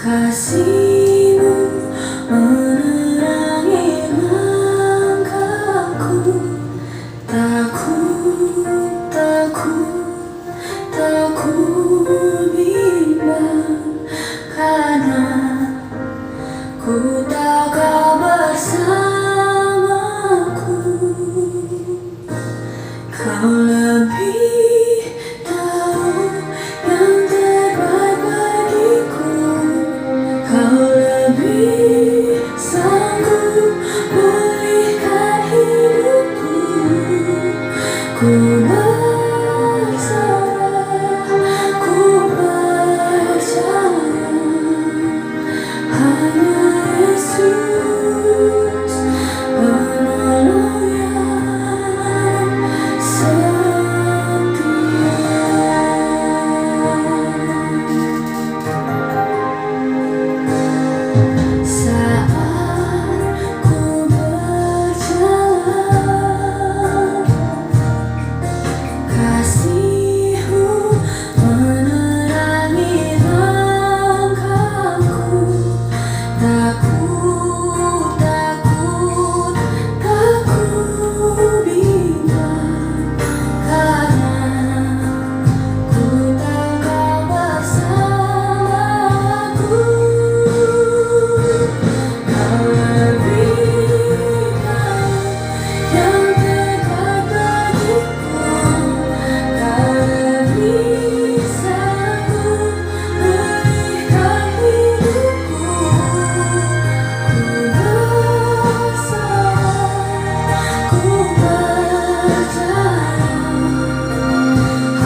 Kasih-Mu menerangi langkahku. Takut, takut, takut bimbang, karena ku tahu Kau bersamaku. Kau lebih tahu yang terbaik bagiku. Kau lebih sanggup pulihkan hidupku. Ku berserah, ku percaya, hanya Yesus penolong yang setia. Saat ku berjalan, kasih-Mu menerangi langkahku. Takut, takut, takut bimbang, karena ku tahu Kau bersamaku. Kau lebih tahu yang terbaik bagiku. Kau lebih sanggup pulihkan hidupku. Ku berserah, ku percaya,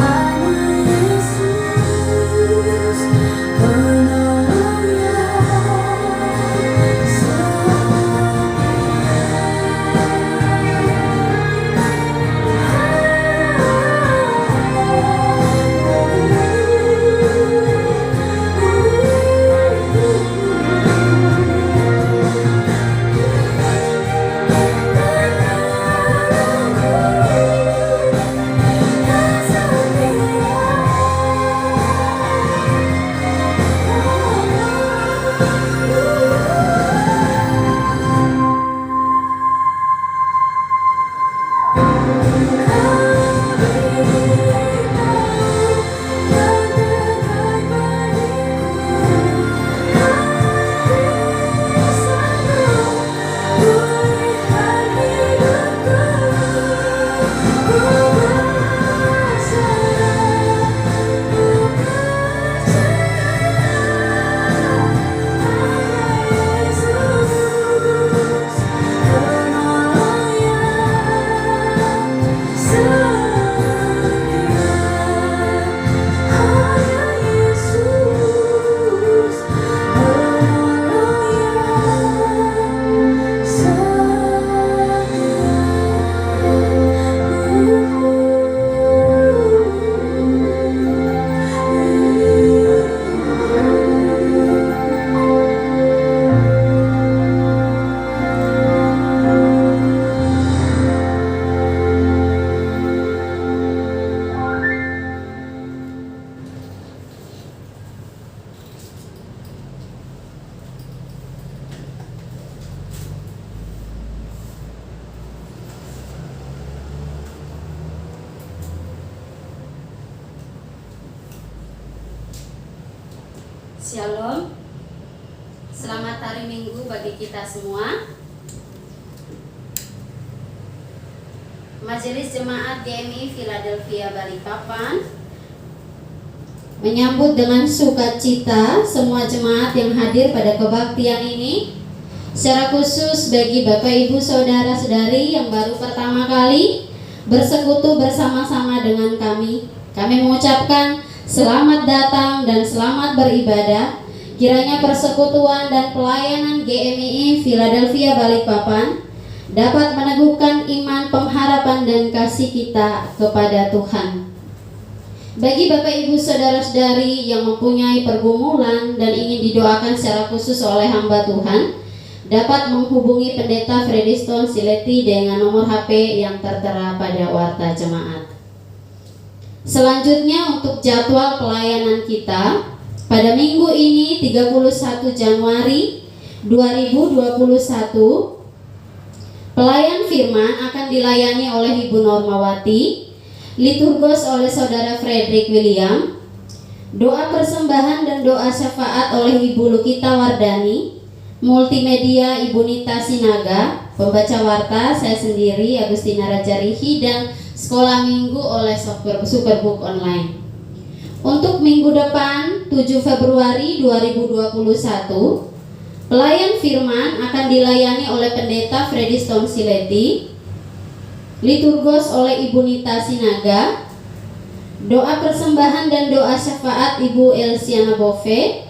hanya Yesus penolong yang Shalom. Selamat hari Minggu bagi kita semua. Majelis Jemaat GMI Philadelphia Balikpapan menyambut dengan sukacita semua jemaat yang hadir pada kebaktian ini. Secara khusus bagi Bapak Ibu Saudara-saudari yang baru pertama kali bersekutu bersama-sama dengan kami mengucapkan selamat datang dan selamat beribadah. Kiranya persekutuan dan pelayanan GMI Philadelphia Balikpapan dapat meneguhkan iman, pengharapan, dan kasih kita kepada Tuhan. Bagi Bapak Ibu Saudara-saudari yang mempunyai pergumulan dan ingin didoakan secara khusus oleh hamba Tuhan, dapat menghubungi Pendeta Frediston Sileti dengan nomor HP yang tertera pada warta jemaat. Selanjutnya untuk jadwal pelayanan kita, pada minggu ini 31 Januari 2021, pelayan firman akan dilayani oleh Ibu Normawati, liturgos oleh Saudara Frederick William, doa persembahan dan doa syafaat oleh Ibu Lukita Wardani, multimedia Ibu Nita Sinaga, pembaca warta saya sendiri Agustina Rajarihi, dan sekolah minggu oleh Superbook Online. Untuk minggu depan 7 Februari 2021, pelayan firman akan dilayani oleh Pendeta Freddy Stone Sileti, liturgos oleh Ibu Nita Sinaga, doa persembahan dan doa syafaat Ibu Elsiana Bove,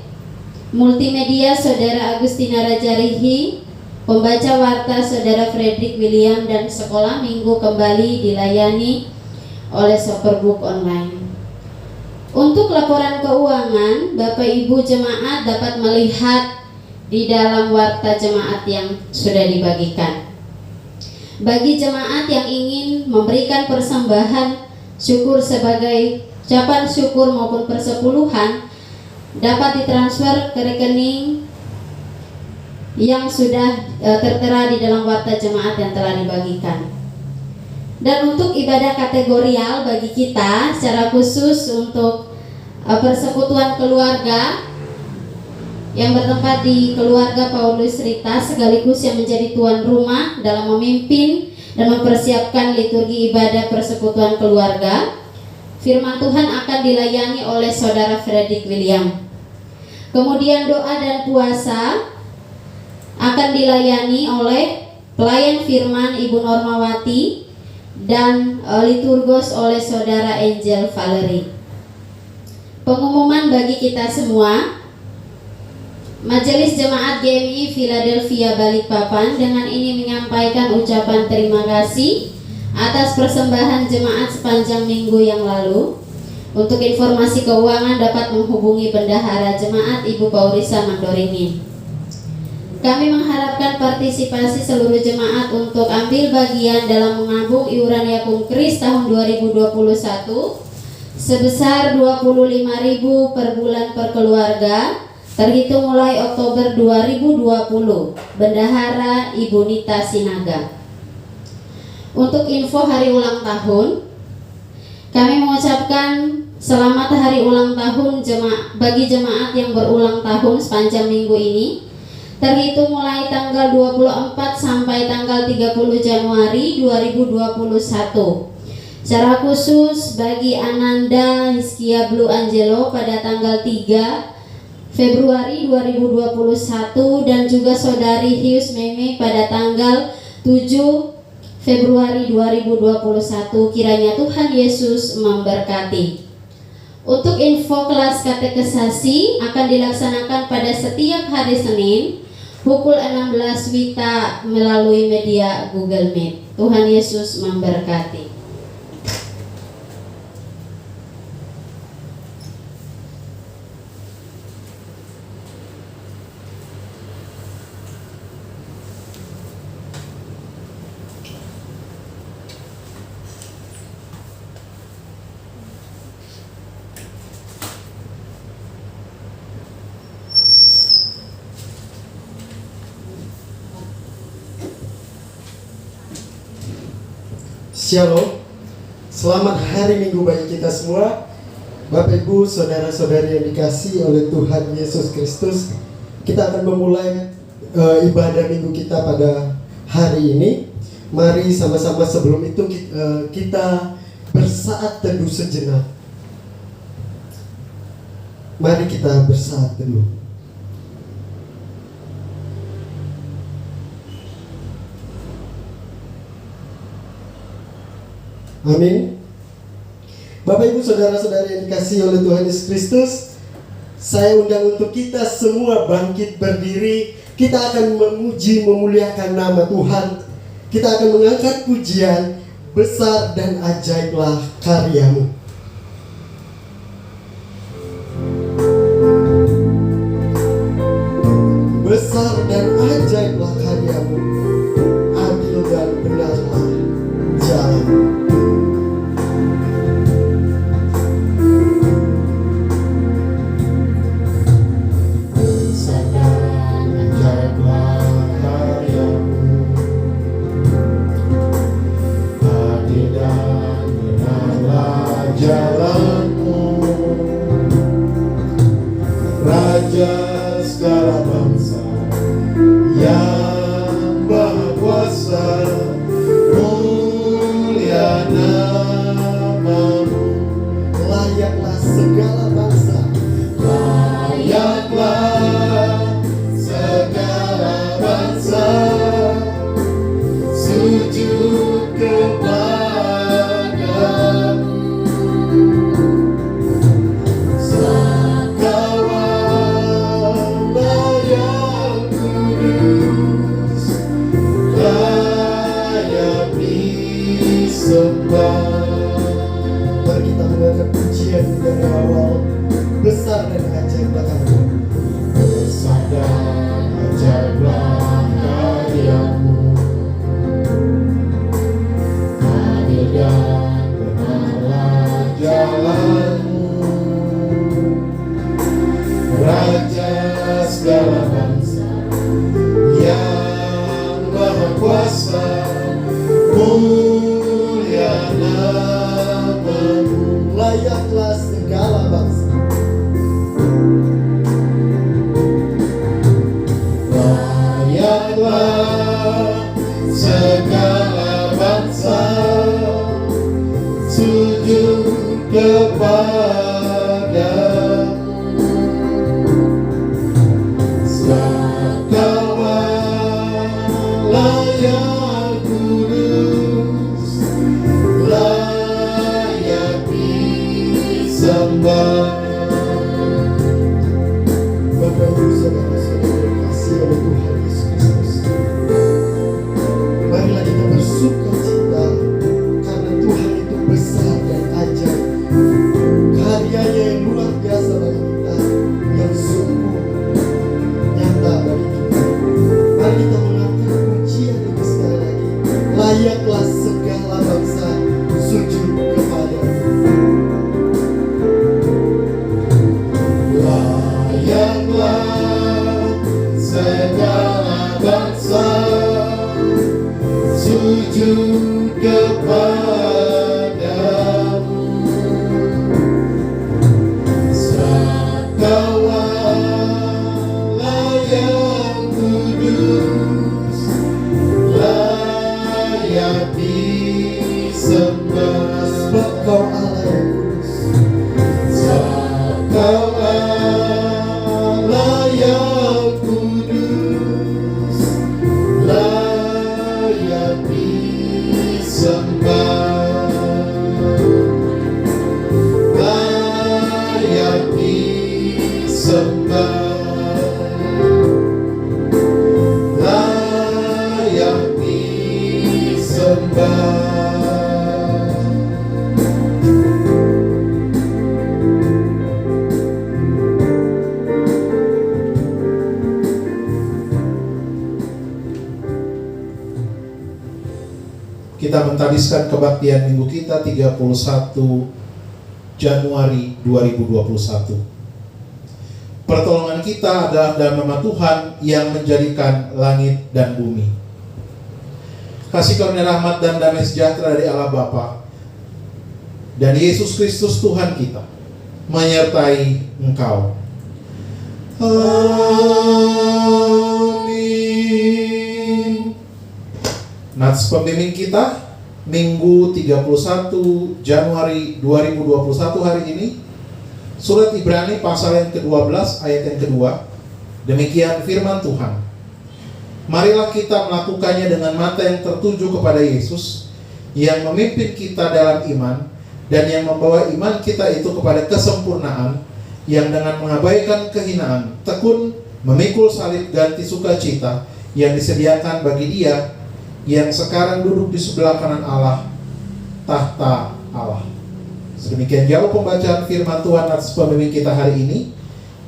multimedia Saudara Agustina Rajarihi, pembaca warta Saudara Frederick William, dan sekolah minggu kembali dilayani oleh Superbook Online. Untuk laporan keuangan, Bapak Ibu jemaat dapat melihat di dalam warta jemaat yang sudah dibagikan. Bagi jemaat yang ingin memberikan persembahan syukur sebagai ucapan syukur maupun persepuluhan, dapat ditransfer ke rekening yang sudah tertera di dalam warta jemaat yang telah dibagikan. Dan untuk ibadah kategorial bagi kita, secara khusus untuk persekutuan keluarga yang bertempat di keluarga Paulus Rita, sekaligus yang menjadi tuan rumah dalam memimpin dan mempersiapkan liturgi ibadah persekutuan keluarga, firman Tuhan akan dilayani oleh Saudara Frederick William. Kemudian doa dan puasa akan dilayani oleh pelayan firman Ibu Normawati dan liturgos oleh Saudara Angel Valerie. Pengumuman bagi kita semua, Majelis Jemaat GMI Philadelphia Balikpapan dengan ini menyampaikan ucapan terima kasih atas persembahan jemaat sepanjang minggu yang lalu. Untuk informasi keuangan dapat menghubungi Bendahara Jemaat Ibu Paurisa Mandoringin. Kami mengharapkan partisipasi seluruh jemaat untuk ambil bagian dalam menabung iuran Yakum Kris tahun 2021 sebesar 25.000 per bulan per keluarga terhitung mulai Oktober 2020. Bendahara Ibu Nita Sinaga. Untuk info hari ulang tahun, kami mengucapkan selamat hari ulang tahun bagi jemaat yang berulang tahun sepanjang minggu ini, terhitung mulai tanggal 24 sampai tanggal 30 Januari 2021. Secara khusus bagi Ananda Hizkia Blue Angelo pada tanggal 3 Februari 2021 dan juga Saudari Hius Meme pada tanggal 7 Februari 2021. Kiranya Tuhan Yesus memberkati. Untuk info kelas katekesasi akan dilaksanakan pada setiap hari Senin pukul 16 WITA melalui media Google Meet. Tuhan Yesus memberkati. Shalom, selamat hari Minggu bagi kita semua. Bapak Ibu, saudara-saudari yang dikasihi oleh Tuhan Yesus Kristus, kita akan memulai ibadah Minggu kita pada hari ini. Mari sama-sama sebelum itu kita bersaat teduh sejenak. Mari kita bersaat teduh. Amin. Bapak Ibu saudara-saudari yang dikasihi oleh Tuhan Yesus Kristus, saya undang untuk kita semua bangkit berdiri. Kita akan memuji memuliakan nama Tuhan. Kita akan mengangkat pujian, besar dan ajaiblah karyamu. Besar dan ajaiblah karyamu, adil dan benarlah jalan. Raja segala bangsa yang Maha Kuasa, mulia namamu. Layaklah segala bangsa, Layaklah segala bangsa sujud kepadamu. Engkaulah yang kudus, layak disembah. mari kita mendengarkan pujian dari awal. Besar dan ajaib belakangmu, Besar dan ajaiblah karyamu, adil dan benarlah jalanmu. Raja segala bangsa yang Maha Kuasa, mulia namamu. layaklah segala bangsa, Layaklah segala bangsa sujud kepadamu. Engkaulah yang kudus, layak disembah. Bapak Ibu saudara-saudara yang dikasihi oleh Tuhan Yesus Kristus, marilah kita bersuka cita karena Tuhan itu besar dan ajaib. Karyanya yang luar biasa bagi kita, yang sungguh nyata bagi kita. Mari kita mengangkat pujian ini sekali lagi. Layaklah segala bangsa sujud kepadamu. Layaklah segala bangsa sujud kepadamu. Engkaulah yang kudus, layak disembah. Sebab Kau Allah yang kudus, Engkaulah yang kudus, layak disembah, layak disembah, layak disembah. Kita mentadiskan kebaktian minggu kita 31 Januari 2021. Pertolongan kita adalah dalam nama Tuhan yang menjadikan langit dan bumi. Kasih karunia rahmat dan damai sejahtera dari Allah Bapa dan Yesus Kristus Tuhan kita menyertai engkau. Amin. Nats pembimbing kita Minggu 31 Januari 2021 hari ini, Surat Ibrani pasal yang ke-12 ayat yang kedua. Demikian firman Tuhan. Marilah kita melakukannya dengan mata yang tertuju kepada Yesus, yang memimpin kita dalam iman, dan yang membawa iman kita itu kepada kesempurnaan, yang dengan mengabaikan kehinaan, tekun memikul salib ganti sukacita yang disediakan bagi Dia yang sekarang duduk di sebelah kanan Allah, tahta Allah. Sedemikian jauh pembacaan firman Tuhan atas pembimbing kita hari ini.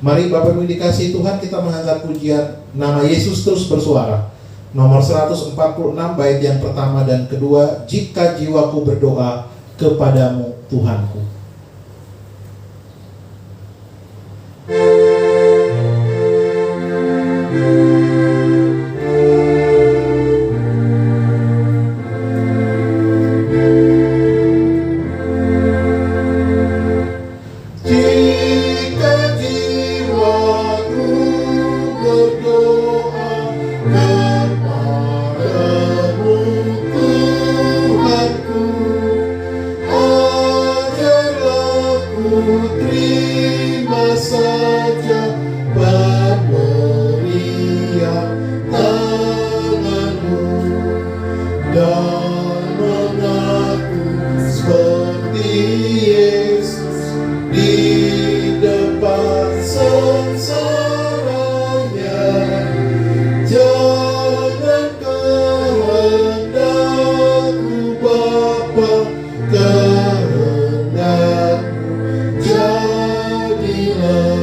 Mari Bapak Ibu dikasihi Tuhan, kita mengangkat pujian nama Yesus terus bersuara. Nomor 146 bait yang pertama dan kedua, jika jiwaku berdoa kepadamu Tuhanku. Jika jiwaku saranya, jangan kehendakku Bapa, kehendakmu jadilah.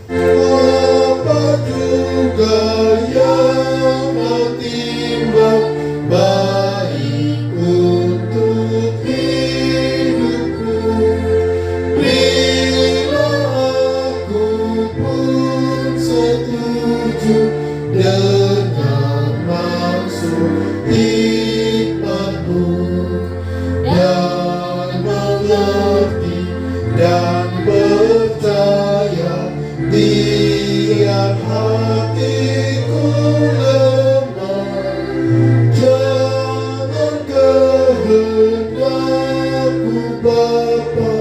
Apa juga yang ketimbang baik untuk hidupku, bila aku pun setuju dengan maksud hikmatmu, dan mengerti dan percaya, biar hatiku lemah, jangan kehendakku Bapa,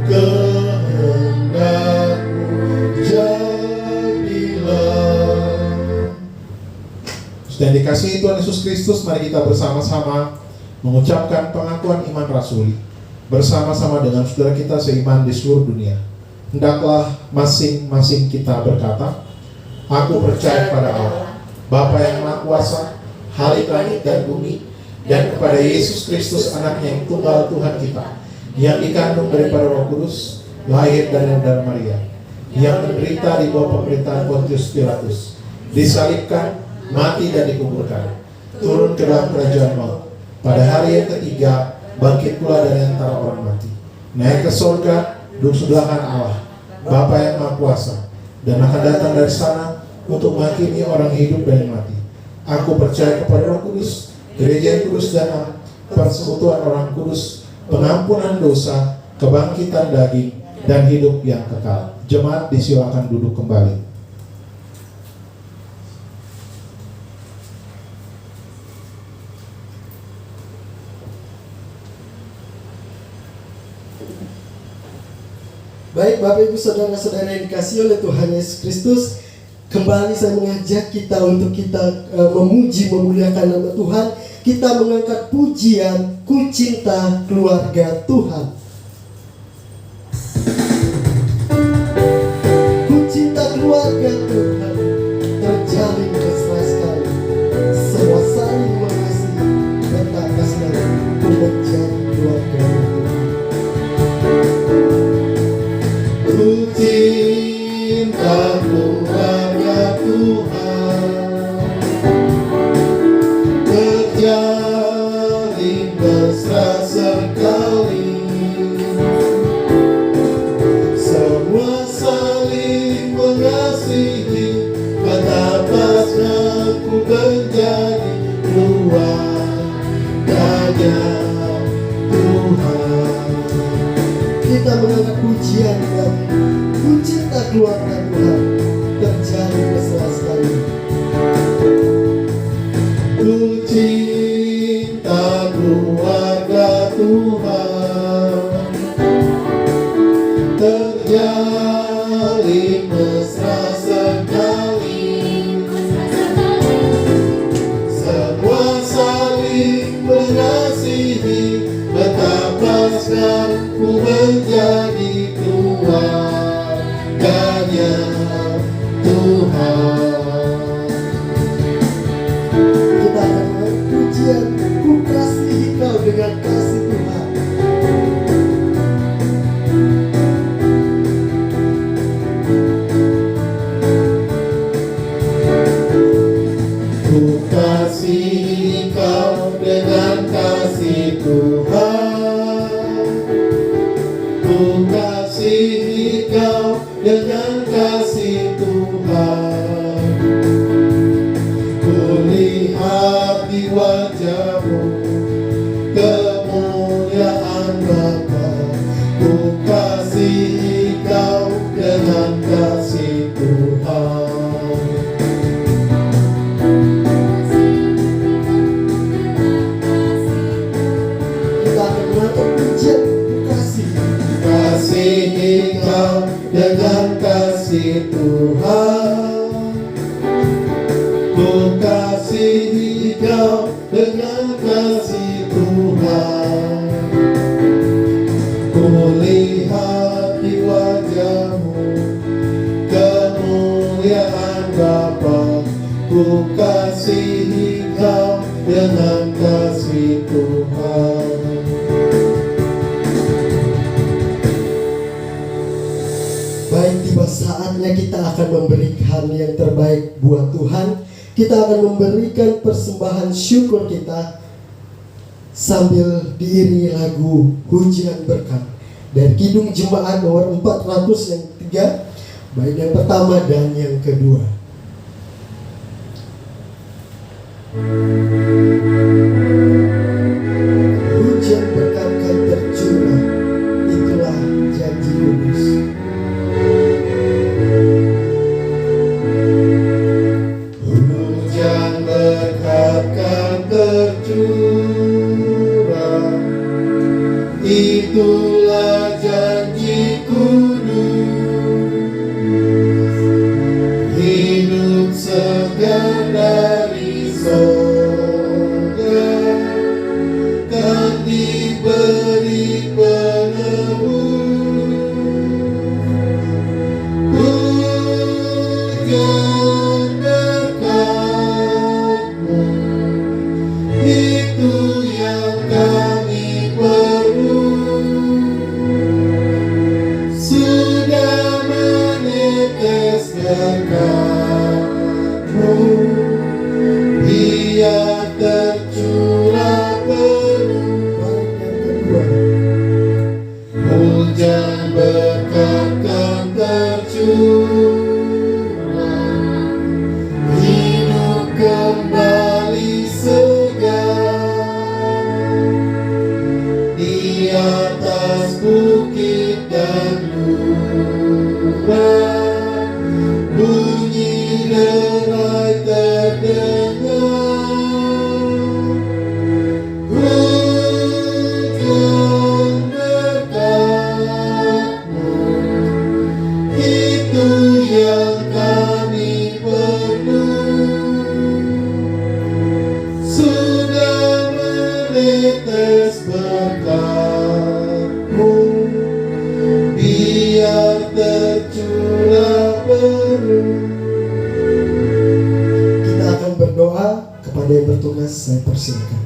kehendakmu jadilah. Sudah dikasihi Tuhan Yesus Kristus, mari kita bersama-sama mengucapkan pengakuan iman rasuli bersama-sama dengan saudara kita seiman di seluruh dunia. Hendaklah masing-masing kita berkata, aku percaya pada Allah, Bapa yang Maha Kuasa, Halik langit dan bumi, dan kepada Yesus Kristus anaknya yang tunggal Tuhan kita, yang dikandung daripada Roh Kudus, lahir dari Maria, yang menderita di bawah pemerintahan Pontius Pilatus, disalibkan, mati dan dikuburkan, turun ke dalam kerajaan maut, pada hari yang ketiga bangkit pula dari antara orang mati, naik ke surga, duduk sebelah kanan Allah, Bapa yang Maha Kuasa, dan akan datang dari sana untuk menghakimi orang hidup dan mati. Aku percaya kepada Roh Kudus, gereja yang kudus dan am, persekutuan orang kudus, pengampunan dosa, kebangkitan daging, dan hidup yang kekal. Jemaat disilakan duduk kembali. Baik Bapak Ibu Saudara-saudara yang dikasihi oleh Tuhan Yesus Kristus, kembali saya mengajak kita untuk kita memuji, memuliakan nama Tuhan. Kita mengangkat pujian, Ku Cinta Keluarga Tuhan. Ku cinta keluarga Tuhan, terjalin mesra sekali, semua saling mengasihi, betapa kasih ku menjadi keluarga Tuhan. Ku cinta keluarga Tuhan, terjalin mesra sekali, semua saling mengasihi, betapa senang ku menjadi keluarganya Tuhan. Kita mengangkat pujian dan ku cinta keluarga Tuhan, terjadi mesra sekali. Ku cinta keluarga Tuhan, terjalin mesra sekali, semua saling mengasihi, betapa senang ku menjadi keluarganya Tuhan. Kita akan mengucapkan pujian, ku kasihi kau dengan kasih Tuhan. Ku kasihi kau dengan kasih Tuhan, ku kasihi kau dengan kasih Tuhan. Ku lihat di wajahmu kemuliaan Bapa, ku kasihi kau dengan kasih Tuhan. Kasihi kau dengan kasih Tuhan, ku kasihi kau dengan kasih Tuhan. Ku lihat di wajahmu kemuliaan Bapa, ku kasihi Kau dengan kasih Tuhan. Baik, tiba saatnya kita akan memberikan yang terbaik buat Tuhan. Kita akan memberikan persembahan syukur kita sambil diiringi lagu Hujan Berkat dari Kidung Jemaat nomor 400 yang ketiga, baik yang pertama dan yang kedua. Hujan berkat kan tercurah, itulah janji kudus. Hujan berkat kan tercurah, itulah janji kudus. Hidup segar dari sorga kan diberi penebus. Hujan berkat-Mu, itu yang kami perlu. Sudah menetes berkat-Mu, biar tercurah penuh. Hujan berkat kan tercurah, hidup kembali segar di atas bukit dan lurah, bunyi derai terdengar. Hujan berkat-Mu, itu yang kami perlu. Sudah menetes berkat-Mu, biar tercurah penuh. Kita akan berdoa. Kepada yang bertugas saya persilakan.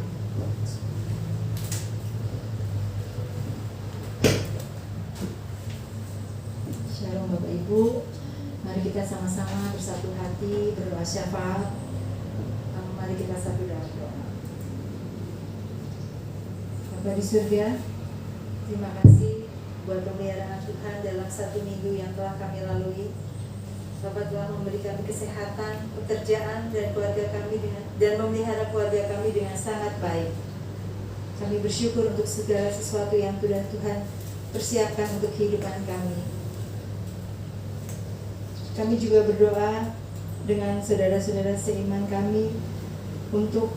Shalom Bapak Ibu, mari kita sama-sama bersatu hati berdoa syafaat. Mari kita satu dalam doa. Bapa di surga, terima kasih buat pemeliharaan Tuhan dalam 1 minggu yang telah kami lalui. Bapak telah memberi kami kesehatan, pekerjaan dan keluarga kami dan memelihara keluarga kami dengan sangat baik. Kami bersyukur untuk segala sesuatu yang sudah Tuhan persiapkan untuk kehidupan kami. Kami juga berdoa dengan saudara-saudara seiman kami untuk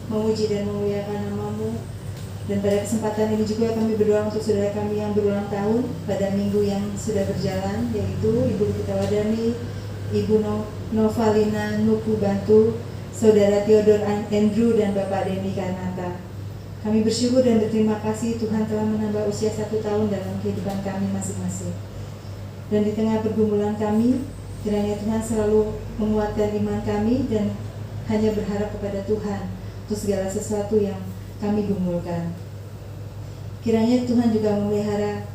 memuji dan memuliakan nama-Mu. Dan pada kesempatan ini juga kami berdoa untuk saudara kami yang berulang tahun pada minggu yang sudah berjalan, yaitu Ibu Lukita Wadani, Ibu Novalina Nuku Bantu, Saudara Theodor Andrew, dan Bapak Denny Karnata. Kami bersyukur dan berterima kasih Tuhan telah menambah usia 1 tahun dalam kehidupan kami masing-masing. Dan di tengah pergumulan kami, kiranya Tuhan selalu menguatkan iman kami dan hanya berharap kepada Tuhan untuk segala sesuatu yang kami gumulkan. Kiranya Tuhan juga memelihara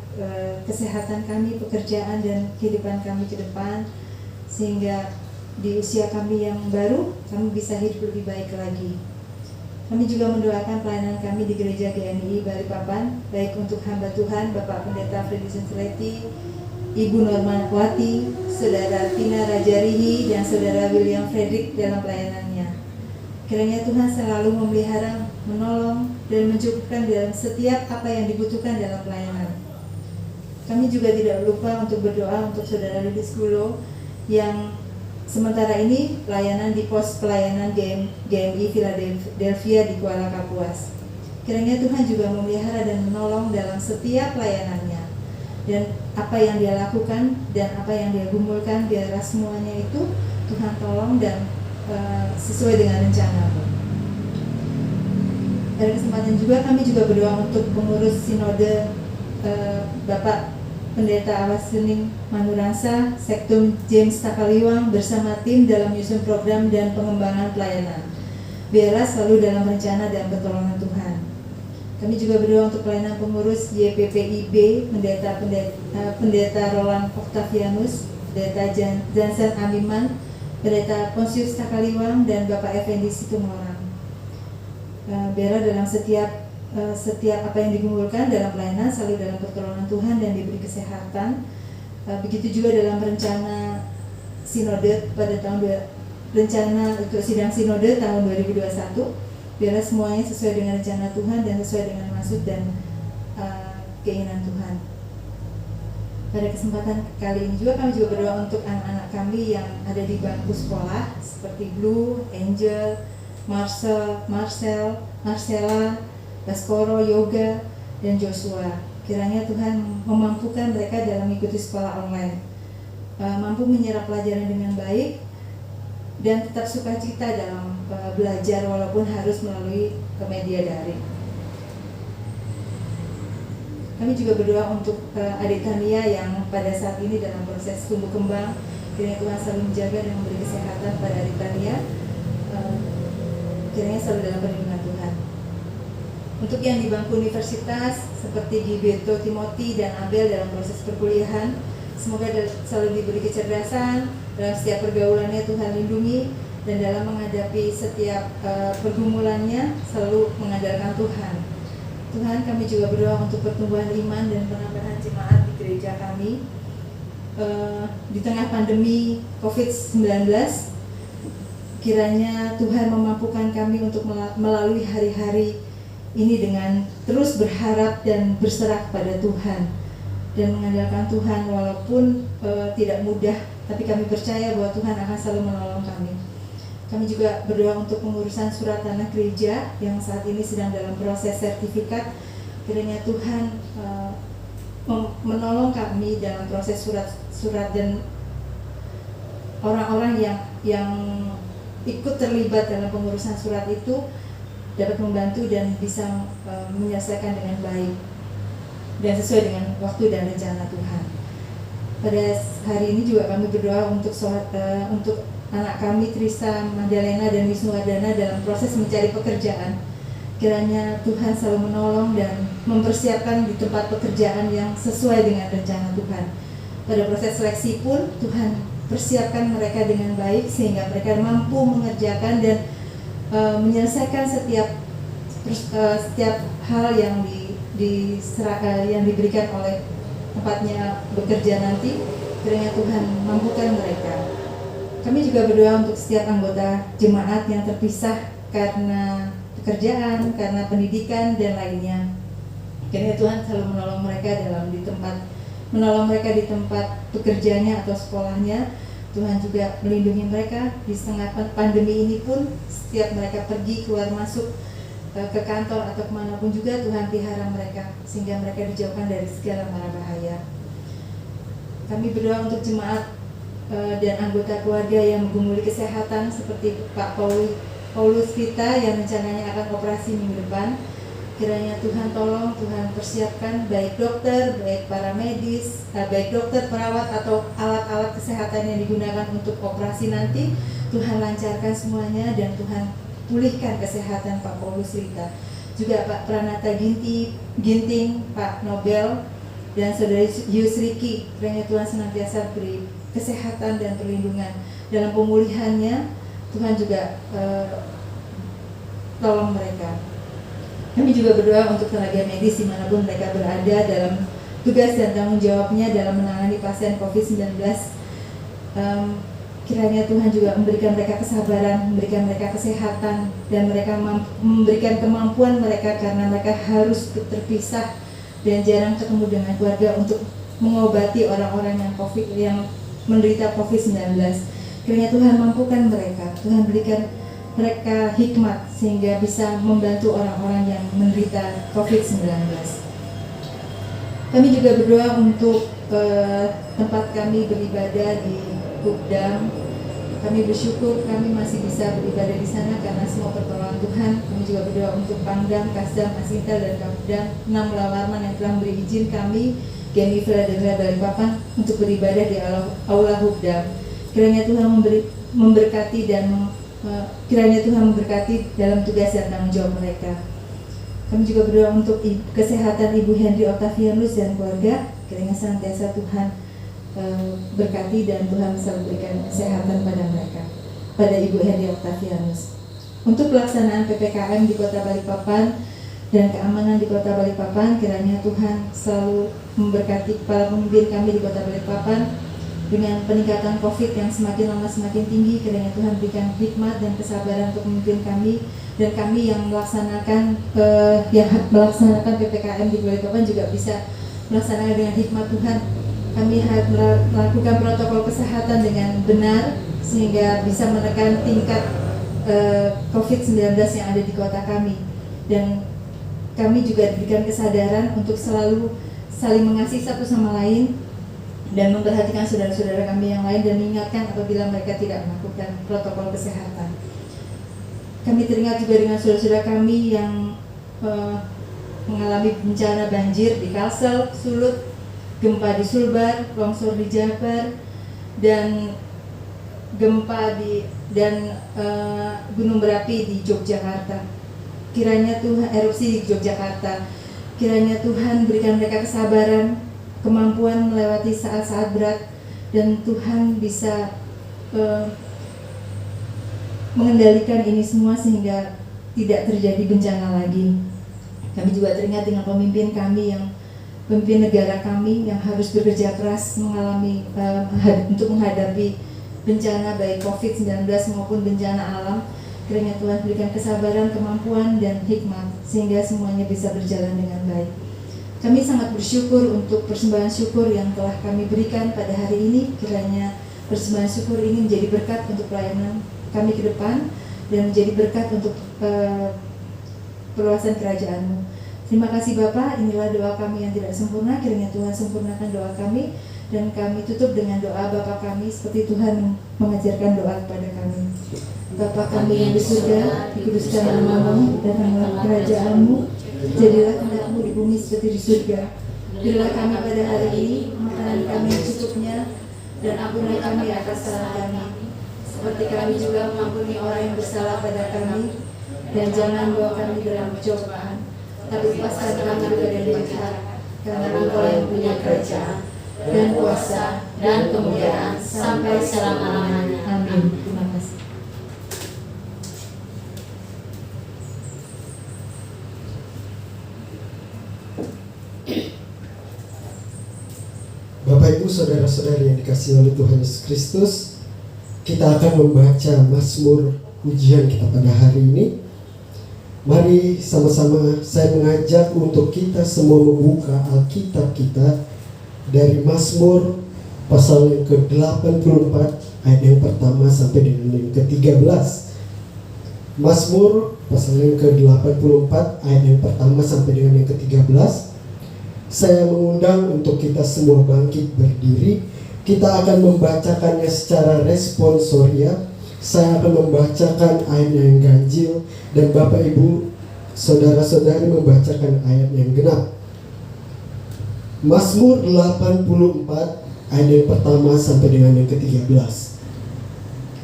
kesehatan kami, pekerjaan dan kehidupan kami ke depan, sehingga di usia kami yang baru kami bisa hidup lebih baik lagi. Kami juga mendoakan pelayanan kami di Gereja GMI Balikpapan, baik untuk hamba Tuhan Bapak Pendeta Freddy Senseleti, Ibu Normawati, Saudara Tina Rajarihi, dan Saudara William Frederick dalam pelayanannya. Kiranya Tuhan selalu memelihara, menolong, dan mencukupkan dalam setiap apa yang dibutuhkan dalam pelayanan. Kami juga tidak lupa untuk berdoa untuk Saudara Lidis Gulo yang sementara ini pelayanan di pos pelayanan GMI Philadelphia di Kuala Kapuas. Kiranya Tuhan juga memelihara dan menolong dalam setiap pelayanannya. Dan apa yang dia lakukan dan apa yang dia gumulkan, biarlah semuanya itu Tuhan tolong dan sesuai dengan rencana-Mu. Pada kesempatan juga kami juga berdoa untuk pengurus sinode Bapak Pendeta Awas Sening Manurasa, Sektum James Takaliwang bersama tim dalam menyusun program dan pengembangan pelayanan. Biarlah selalu dalam rencana dan pertolongan Tuhan. Kami juga berdoa untuk pelayanan pengurus YPPIB, Pendeta Roland Octavianus, Pendeta Jansen Amiman, Pendeta Ponsius Takaliwang, dan Bapak Effendi Situmorang. Biarlah dalam setiap apa yang digumulkan dalam pelayanan selalu dalam pertolongan Tuhan dan diberi kesehatan. Begitu juga dalam rencana sinode pada rencana untuk sidang sinode tahun 2021. Biarlah semuanya sesuai dengan rencana Tuhan dan sesuai dengan maksud dan keinginan Tuhan. Pada kesempatan kali ini juga kami juga berdoa untuk anak-anak kami yang ada di bangku sekolah seperti Blue, Angel, Marcella, Baskoro, Yoga, dan Joshua. Kiranya Tuhan memampukan mereka dalam mengikuti sekolah online, mampu menyerap pelajaran dengan baik, dan tetap sukacita dalam belajar walaupun harus melalui media daring. Kami juga berdoa untuk adik Tania yang pada saat ini dalam proses tumbuh kembang. Kiranya Tuhan selalu menjaga dan memberi kesehatan pada adik Tania. Kiranya selalu dalam perlindungan Tuhan. Untuk yang di bangku universitas seperti Gilberto Timothy dan Abel dalam proses perkuliahan, semoga selalu diberi kecerdasan dalam setiap pergaulannya, Tuhan lindungi, dan dalam menghadapi setiap pergumulannya selalu mengandalkan Tuhan. Tuhan, kami juga berdoa untuk pertumbuhan iman dan penambahan jemaat di gereja kami di tengah pandemi COVID-19. Kiranya Tuhan memampukan kami untuk melalui hari-hari ini dengan terus berharap dan berserah kepada Tuhan dan mengandalkan Tuhan walaupun tidak mudah, tapi kami percaya bahwa Tuhan akan selalu menolong kami. Kami juga berdoa untuk pengurusan surat tanah gereja yang saat ini sedang dalam proses sertifikat. Kiranya Tuhan menolong kami dalam proses surat dan orang-orang yang ikut terlibat dalam pengurusan surat itu dapat membantu dan bisa menyelesaikan dengan baik dan sesuai dengan waktu dan rencana Tuhan. Pada hari ini juga kami berdoa untuk anak kami Trisa Magdalena dan Wisnuwardana dalam proses mencari pekerjaan. Kiranya Tuhan selalu menolong dan mempersiapkan di tempat pekerjaan yang sesuai dengan rencana Tuhan. Pada proses seleksi pun Tuhan persiapkan mereka dengan baik sehingga mereka mampu mengerjakan dan menyelesaikan setiap hal yang yang diberikan oleh tempatnya bekerja nanti. Kiranya Tuhan mampukan mereka. Kami juga berdoa untuk setiap anggota jemaat yang terpisah karena pekerjaan, karena pendidikan dan lainnya. Kiranya Tuhan selalu menolong mereka di tempat bekerjanya atau sekolahnya. Tuhan juga melindungi mereka di setengah pandemi ini pun. Setiap mereka pergi keluar masuk ke kantor atau kemanapun juga, Tuhan pelihara mereka sehingga mereka dijauhkan dari segala mara bahaya. Kami berdoa untuk jemaat dan anggota keluarga yang menggumuli kesehatan seperti Pak Paulus Vita yang rencananya akan operasi minggu depan. Kiranya Tuhan tolong, Tuhan persiapkan baik dokter, baik para medis, baik dokter, perawat atau alat-alat kesehatan yang digunakan untuk operasi nanti. Tuhan lancarkan semuanya dan Tuhan pulihkan kesehatan Pak Paulus Vita. Juga Pak Pranata Ginting, Pak Nobel, dan Saudari Yusriki. Kiranya Tuhan senantiasa beri kesehatan dan perlindungan dalam pemulihannya. Tuhan juga tolong mereka. Kami juga berdoa untuk tenaga medis dimanapun mereka berada dalam tugas dan tanggung jawabnya dalam menangani pasien COVID-19. Kiranya Tuhan juga memberikan mereka kesabaran, memberikan mereka kesehatan, dan mereka memberikan kemampuan mereka karena mereka harus terpisah dan jarang ketemu dengan keluarga untuk mengobati orang-orang yang menderita COVID-19. Kiranya Tuhan mampukan mereka, Tuhan berikan mereka hikmat sehingga bisa membantu orang-orang yang menderita COVID-19. Kami juga berdoa untuk tempat kami beribadah di Gubdam. Kami bersyukur kami masih bisa beribadah di sana karena semua pertolongan Tuhan. Kami juga berdoa untuk Pangdam, Kasdam, Asintel, dan Kapdam 6 Lawarman yang telah memberi izin kami Gemifra Degra Balikpapan untuk beribadah di Aula Hubdam. Kiranya Tuhan memberkati kiranya Tuhan memberkati dalam tugas dan tanggung jawab mereka. Kami juga berdoa untuk kesehatan Ibu Henry Octavianus dan keluarga. Kiranya senantiasa Tuhan berkati dan Tuhan bisa memberikan kesehatan pada mereka, pada Ibu Henry Octavianus. Untuk pelaksanaan PPKM di Kota Balikpapan dan keamanan di Kota Balikpapan, kiranya Tuhan selalu memberkati kepala pemimpin kami di Kota Balikpapan. Dengan peningkatan COVID yang semakin lama semakin tinggi, kiranya Tuhan berikan hikmat dan kesabaran untuk memimpin kami, dan kami yang melaksanakan PPKM di Balikpapan juga bisa melaksanakan dengan hikmat Tuhan. Kami harus melakukan protokol kesehatan dengan benar sehingga bisa menekan tingkat COVID-19 yang ada di kota kami, dan kami juga diberikan kesadaran untuk selalu saling mengasihi satu sama lain dan memperhatikan saudara-saudara kami yang lain dan mengingatkan apabila mereka tidak melakukan protokol kesehatan. Kami teringat juga dengan saudara-saudara kami yang mengalami bencana banjir di Kalsel, Sulut, gempa di Sulbar, longsor di Jabar, dan gempa gunung berapi di Yogyakarta. Kiranya Tuhan, erupsi di Yogyakarta. Kiranya Tuhan berikan mereka kesabaran, kemampuan melewati saat-saat berat, dan Tuhan bisa mengendalikan ini semua sehingga tidak terjadi bencana lagi. Kami juga teringat dengan pemimpin kami pemimpin negara kami yang harus bekerja keras untuk menghadapi bencana baik COVID-19 maupun bencana alam. Kiranya Tuhan berikan kesabaran, kemampuan, dan hikmat sehingga semuanya bisa berjalan dengan baik. Kami sangat bersyukur untuk persembahan syukur yang telah kami berikan pada hari ini. Kiranya persembahan syukur ini menjadi berkat untuk pelayanan kami ke depan dan menjadi berkat untuk perluasan kerajaan-Mu. Terima kasih Bapa, inilah doa kami yang tidak sempurna. Kiranya Tuhan sempurnakan doa kami, dan kami tutup dengan doa Bapa kami seperti Tuhan mengajarkan doa kepada kami. Bapa kami yang di surga, dikuduskan nama-Mu, datanglah kerajaan-Mu, jadilah kehendak-Mu di bumi seperti di surga. Berilah kami pada hari ini makanan kami yang secukupnya, dan ampuni kami atas salah kami, seperti kami juga mengampuni orang yang bersalah pada kami, dan jangan bawa kami dalam pencobaan, tapi lepaskan kami dari yang jahat, karena Engkau yang punya kerajaan dan kuasa dan kemuliaan sampai selama-lamanya. Amin. Terima kasih. Bapak Ibu saudara-saudari yang dikasihi oleh Tuhan Yesus Kristus, kita akan membaca Mazmur ujian kita pada hari ini. Mari sama-sama saya mengajak untuk kita semua membuka Alkitab kita dari Mazmur pasal yang ke-84 ayat yang pertama sampai dengan yang ke-13. Mazmur pasal yang ke-84 ayat yang pertama sampai dengan yang ke-13. Saya mengundang untuk kita semua bangkit berdiri. Kita akan membacakannya secara responsoria. Saya akan membacakan ayat yang ganjil, dan Bapak Ibu saudara-saudari membacakan ayat yang genap. Mazmur 84 ayat yang pertama sampai dengan yang ke-13.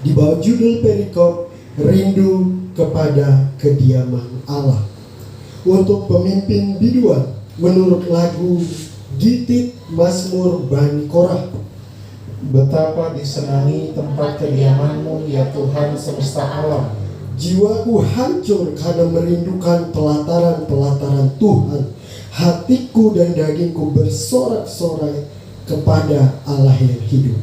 Di bawah judul perikop Rindu kepada Kediaman Allah. Untuk pemimpin biduan menurut lagu Gitit Mazmur Bani Korah. Betapa disenangi tempat kediaman-Mu, ya Tuhan semesta alam. Jiwaku hancur karena merindukan pelataran-pelataran Tuhan. Hatiku dan dagingku bersorak-sorai kepada Allah yang hidup.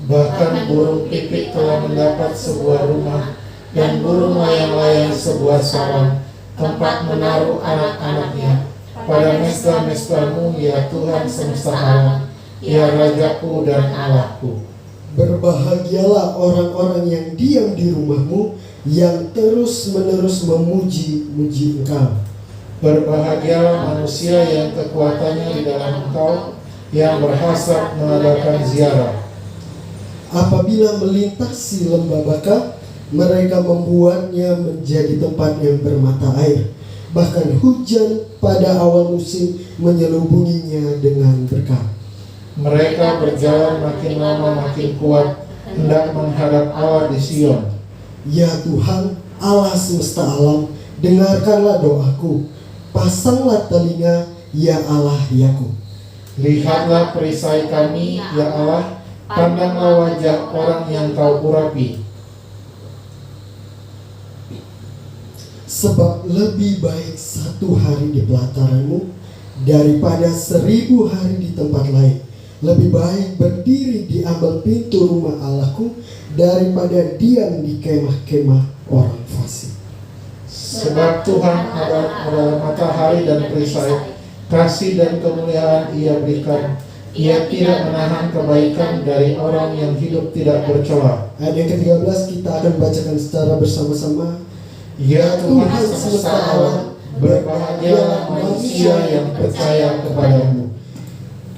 Bahkan burung pipit telah mendapat sebuah rumah, dan burung layang-layang sebuah sarang, tempat menaruh anak-anaknya. Pada mesbah-mesbah-Mu, ya Tuhan semesta alam, ya Rajaku dan Allahku. Berbahagialah orang-orang yang diam di rumah-Mu, yang terus-menerus memuji-muji Engkau. Berbahagialah manusia yang kekuatannya di dalam Engkau, yang berhasrat mengadakan ziarah. Apabila melintasi lembah Baka, mereka membuatnya menjadi tempat yang bermata air. bahkan hujan pada awal musim menyelubunginya dengan berkah. Mereka berjalan makin lama makin kuat, hendak menghadap Allah di Sion. Ya Tuhan, Allah semesta alam, dengarkanlah doaku, pasanglah telinga, ya Allah Yakub. Lihatlah perisai kami, ya Allah, pandanglah wajah orang yang kau urapi. Sebab lebih baik 1 hari di pelataranmu daripada 1000 hari di tempat lain. Lebih baik berdiri di ambang pintu rumah Allahku daripada diam di kemah-kemah orang fasik. Sebab Tuhan adalah matahari dan perisai, kasih dan kemuliaan Ia berikan. Ia tidak menahan kebaikan dari orang yang hidup tidak bercela. Ayat yang ke-13 kita akan bacakan secara bersama-sama. Ya Tuhan semesta alam, berbahagialah manusia yang percaya kepadamu.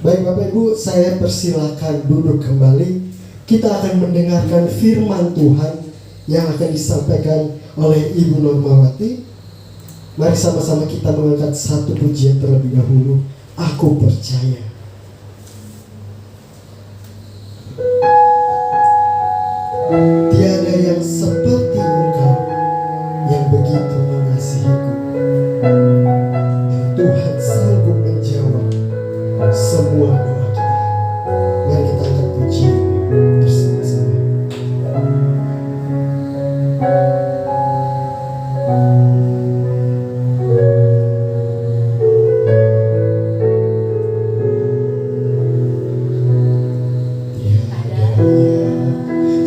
Baik Bapak Ibu, saya persilakan duduk kembali. Kita akan mendengarkan firman Tuhan yang akan disampaikan oleh Ibu Normawati. Mari sama-sama kita mengangkat satu pujian terlebih dahulu. Aku percaya. Tiada yang seperti Engkau yang begitu mengasihiku. Tuhan sanggup menjawab semua doa kita. Mari kita angkat pujian bersama-sama. Tiada yang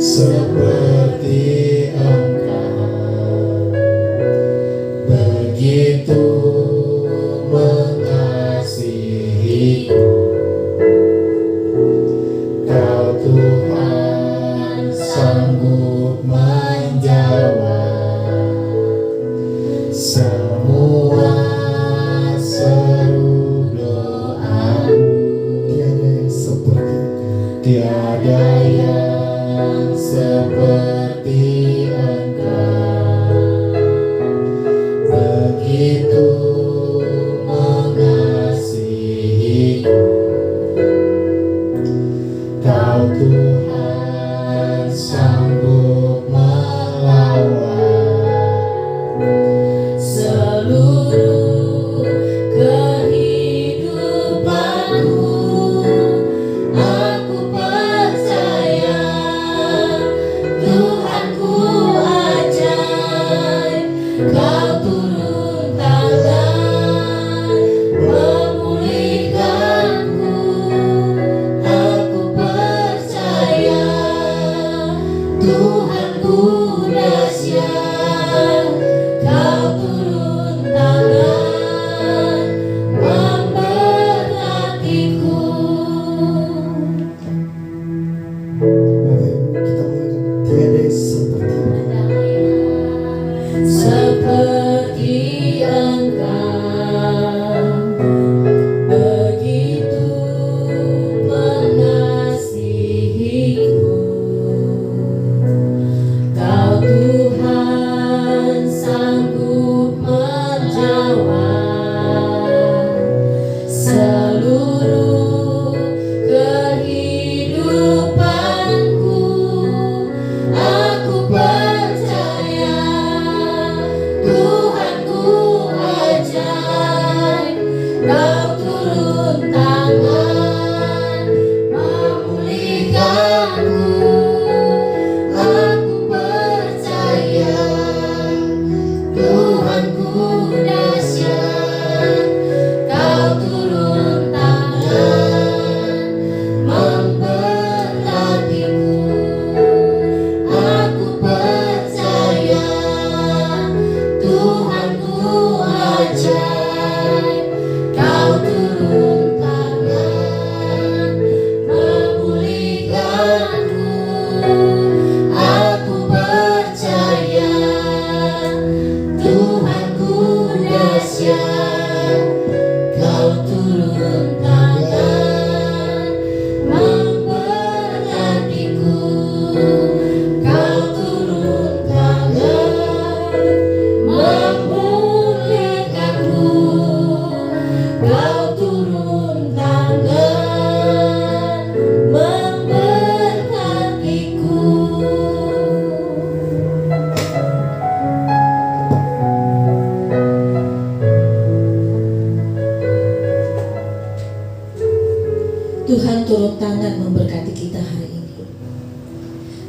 seperti Engkau, begitu mengasihiku. Kau Tuhan sanggup menjawab semua seru doaku. Tiada yang seperti Engkau. Tiada yang seperti Engkau, begitu mengasihiku. Kau Tuhan sanggup melawan seluruh kehidupanku. Aku percaya Tuhan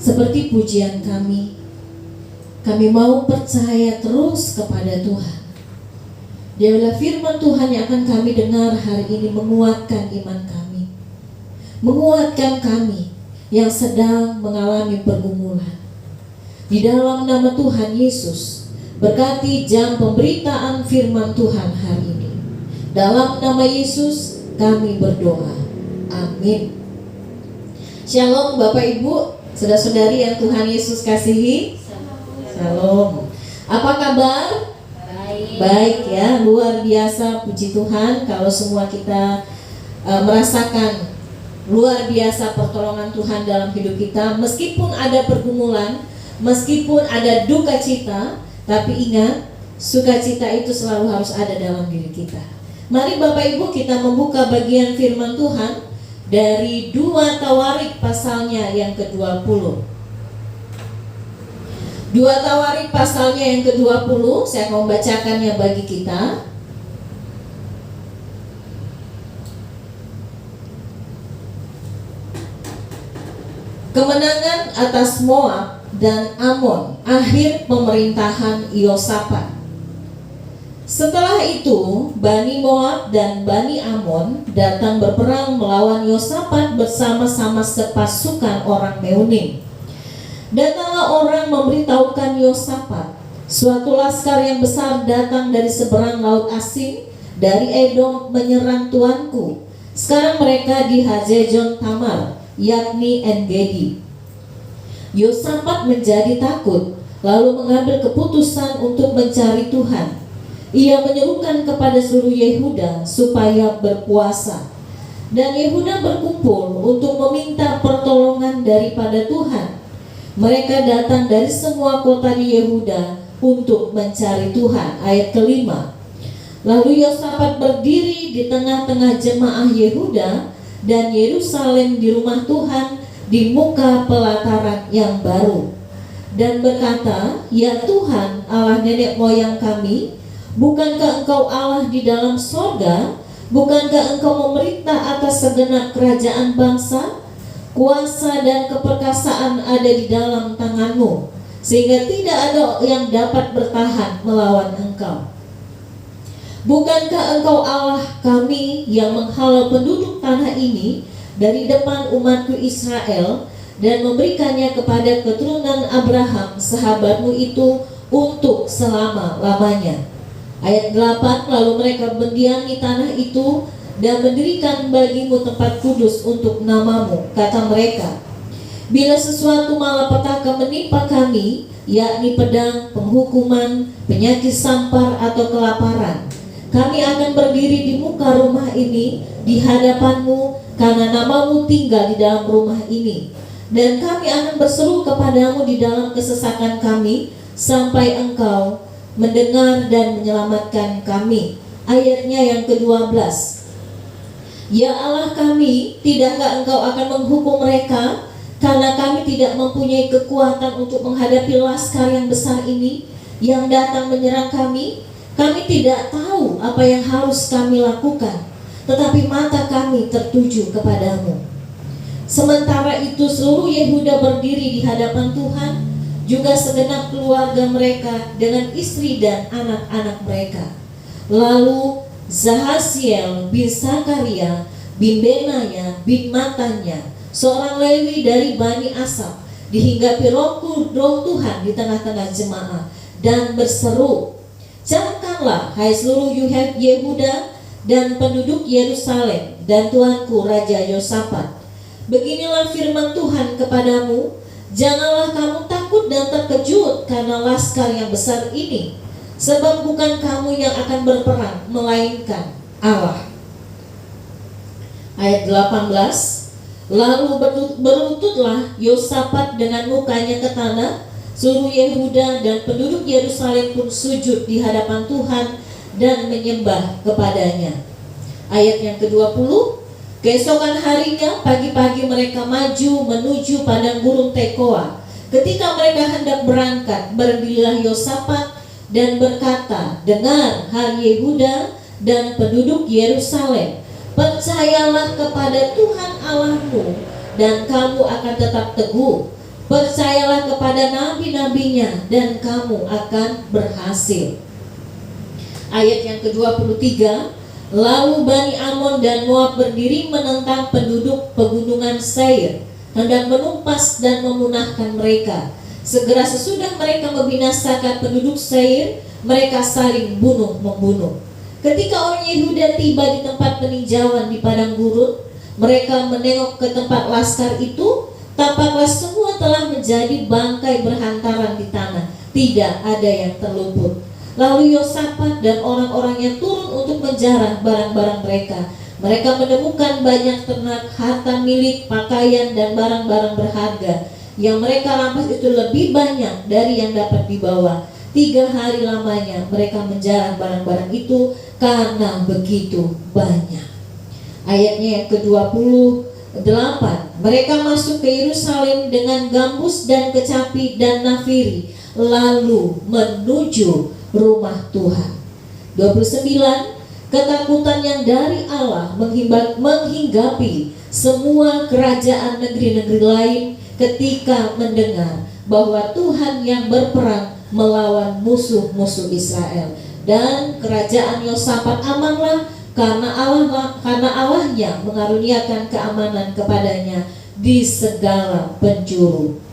seperti pujian kami mau percaya terus kepada Tuhan. Biarlah firman Tuhan yang akan kami dengar hari ini menguatkan iman kami, menguatkan kami yang sedang mengalami pergumulan. Di dalam nama Tuhan Yesus, berkati jam pemberitaan firman Tuhan hari ini. Dalam nama Yesus kami berdoa. Amin. Shalom Bapak Ibu, saudara-saudari yang Tuhan Yesus kasihi. Shalom. Apa kabar? Baik ya, luar biasa, puji Tuhan kalau semua kita merasakan luar biasa pertolongan Tuhan dalam hidup kita. Meskipun ada pergumulan, meskipun ada duka cita, tapi ingat, sukacita itu selalu harus ada dalam diri kita. Mari Bapak Ibu kita membuka bagian firman Tuhan dari 2 Tawarik pasalnya yang ke-20. 2 Tawarik pasalnya yang ke-20, saya akan membacakannya bagi kita. Kemenangan atas Moab dan Amon, akhir pemerintahan Yosafat. Setelah itu, Bani Moab dan Bani Amon datang berperang melawan Yosafat bersama-sama sepasukan orang Meunim. Datanglah orang memberitahukan Yosafat, suatu laskar yang besar datang dari seberang laut asing, dari Edom menyerang tuanku. Sekarang mereka di Hazejon Tamar, yakni En-Gedi. Yosafat menjadi takut, lalu mengambil keputusan untuk mencari Tuhan. Ia menyerukan kepada seluruh Yehuda supaya berpuasa. Dan Yehuda berkumpul untuk meminta pertolongan daripada Tuhan. Mereka datang dari semua kota di Yehuda untuk mencari Tuhan. Ayat kelima. Lalu Yosafat berdiri di tengah-tengah jemaah Yehuda dan Yerusalem di rumah Tuhan di muka pelataran yang baru, dan berkata, "Ya Tuhan, Allah nenek moyang kami, bukankah Engkau Allah di dalam sorga? Bukankah Engkau memerintah atas segenap kerajaan bangsa? Kuasa dan keperkasaan ada di dalam tangan-Mu, sehingga tidak ada yang dapat bertahan melawan Engkau. Bukankah Engkau Allah kami yang menghalau penduduk tanah ini dari depan umatku Israel dan memberikannya kepada keturunan Abraham sahabat-Mu itu untuk selama-lamanya?" Ayat 8, lalu mereka mendiami tanah itu dan mendirikan bagimu tempat kudus untuk namamu. Kata mereka, "Bila sesuatu malapetaka menimpa kami, yakni pedang, penghukuman, penyakit sampar atau kelaparan, kami akan berdiri di muka rumah ini di hadapanmu, karena namamu tinggal di dalam rumah ini. Dan kami akan berseru kepadamu di dalam kesesakan kami, sampai Engkau mendengar dan menyelamatkan kami." Ayatnya yang ke-12. "Ya Allah kami, tidakkah Engkau akan menghukum mereka? Karena kami tidak mempunyai kekuatan untuk menghadapi laskar yang besar ini yang datang menyerang kami. Kami tidak tahu apa yang harus kami lakukan, tetapi mata kami tertuju kepadamu." Sementara itu seluruh Yehuda berdiri di hadapan Tuhan, juga segenap keluarga mereka dengan istri dan anak-anak mereka. Lalu Zahasiel bin Sakaria bin Benaya bin Matanya, seorang Lewi dari Bani Asaf, dihinggapi roh Tuhan di tengah-tengah jemaah dan berseru, "Camkanlah hai seluruh Yehuda dan penduduk Yerusalem dan tuanku Raja Yosafat. Beginilah firman Tuhan kepadamu, janganlah kamu takut dan terkejut karena laskar yang besar ini, sebab bukan kamu yang akan berperang, melainkan Allah." Ayat 18. Lalu berlututlah Yosafat dengan mukanya ke tanah. Seluruh Yehuda dan penduduk Yerusalem pun sujud di hadapan Tuhan dan menyembah kepadanya. Ayat yang ke-20. Keesokan harinya pagi-pagi mereka maju menuju padang gurun Tekoa. Ketika mereka hendak berangkat, berdirilah Yosafat dan berkata, "Dengar, hai Yehuda dan penduduk Yerusalem, percayalah kepada Tuhan Allahmu dan kamu akan tetap teguh. percayalah kepada nabi-nabinya dan kamu akan berhasil. Ayat yang ke-23, lalu Bani Amon dan Moab berdiri menentang penduduk pegunungan Seir, hendak menumpas dan memunahkan mereka. Segera sesudah mereka membinasakan penduduk Seir, mereka saling bunuh-membunuh. Ketika orang Yehuda tiba di tempat peninjauan di padang gurun, mereka menengok ke tempat laskar itu, tampaklah semua telah menjadi bangkai berhantaran di tanah, tidak ada yang terluput. Lalu Yosafat dan orang-orangnya turun untuk menjarah barang-barang mereka. Mereka menemukan banyak ternak, harta milik, pakaian, dan barang-barang berharga. Yang mereka rampas itu lebih banyak dari yang dapat dibawa. 3 hari lamanya mereka menjarah barang-barang itu karena begitu banyak. Ayatnya yang ke-28, mereka masuk ke Yerusalem dengan gambus dan kecapi dan nafiri, lalu menuju rumah Tuhan. 29, ketakutan yang dari Allah menghinggapi semua kerajaan negeri-negeri lain ketika mendengar bahwa Tuhan yang berperang melawan musuh-musuh Israel. Dan kerajaan Yosafat amanlah karena Allahnya mengaruniakan keamanan kepadanya di segala penjuru.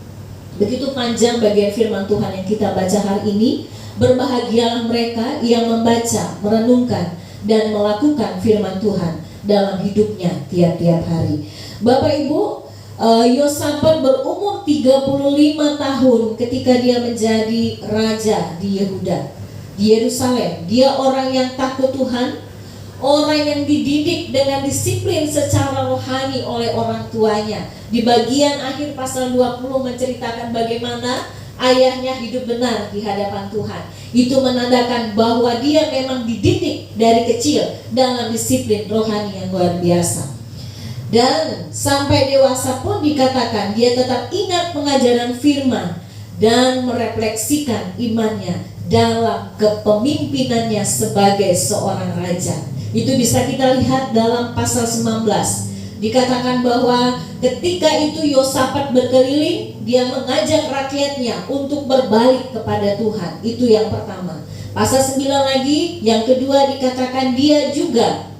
Begitu panjang bagian firman Tuhan yang kita baca hari ini. Berbahagialah mereka yang membaca, merenungkan, dan melakukan firman Tuhan dalam hidupnya tiap-tiap hari. Bapak Ibu, Yosafat berumur 35 tahun ketika dia menjadi raja di Yehuda, di Yerusalem. Dia orang yang takut Tuhan, orang yang dididik dengan disiplin secara rohani oleh orang tuanya. Di bagian akhir pasal 20 menceritakan bagaimana ayahnya hidup benar di hadapan Tuhan. Itu menandakan bahwa dia memang dididik dari kecil dalam disiplin rohani yang luar biasa. Dan sampai dewasa pun dikatakan dia tetap ingat pengajaran firman dan merefleksikan imannya dalam kepemimpinannya sebagai seorang raja. Itu bisa kita lihat dalam pasal 19. Dikatakan bahwa ketika itu Yosafat berkeliling, dia mengajak rakyatnya untuk berbalik kepada Tuhan. Itu yang pertama. Pasal 9 lagi, yang kedua dikatakan dia juga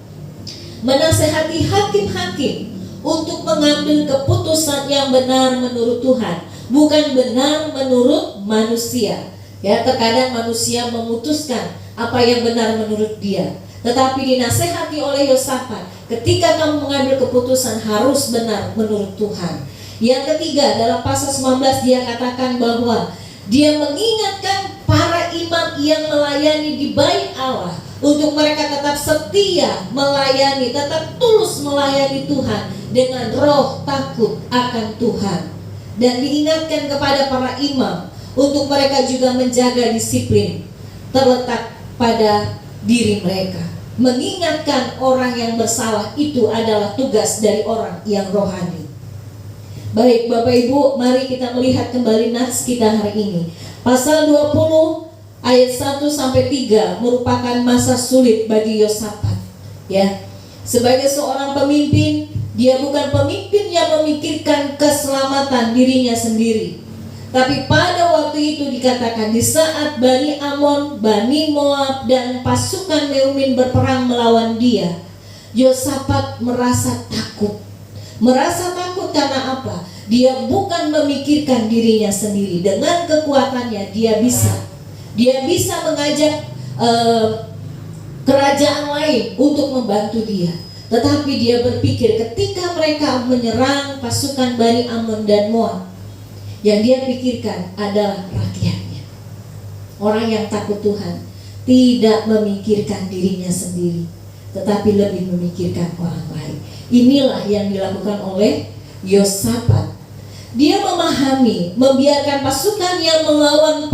menasehati hakim-hakim untuk mengambil keputusan yang benar menurut Tuhan, bukan benar menurut manusia. Ya, terkadang manusia memutuskan apa yang benar menurut dia. Tetapi dinasehati oleh Yosafat, ketika kamu mengambil keputusan harus benar menurut Tuhan. Yang ketiga, dalam pasal 19 dia katakan bahwa dia mengingatkan para imam yang melayani di bait Allah untuk mereka tetap setia melayani, tetap tulus melayani Tuhan dengan roh takut akan Tuhan. Dan diingatkan kepada para imam untuk mereka juga menjaga disiplin terletak pada diri mereka. Mengingatkan orang yang bersalah itu adalah tugas dari orang yang rohani. Baik Bapak Ibu, mari kita melihat kembali nats kita hari ini. Pasal 20 ayat 1-3 merupakan masa sulit bagi Yosafat. Ya, sebagai seorang pemimpin, dia bukan pemimpin yang memikirkan keselamatan dirinya sendiri. Tapi pada waktu itu dikatakan di saat Bani Amon, Bani Moab, dan pasukan Meumin berperang melawan dia, Yosafat merasa takut. Merasa takut karena apa? Dia bukan memikirkan dirinya sendiri. Dengan kekuatannya dia bisa mengajak kerajaan lain untuk membantu dia. Tetapi dia berpikir ketika mereka menyerang pasukan Bani Amon dan Moab, yang dia pikirkan adalah rakyatnya. Orang yang takut Tuhan tidak memikirkan dirinya sendiri, tetapi lebih memikirkan orang lain. Inilah yang dilakukan oleh Yosafat. Dia memahami, membiarkan pasukan yang melawan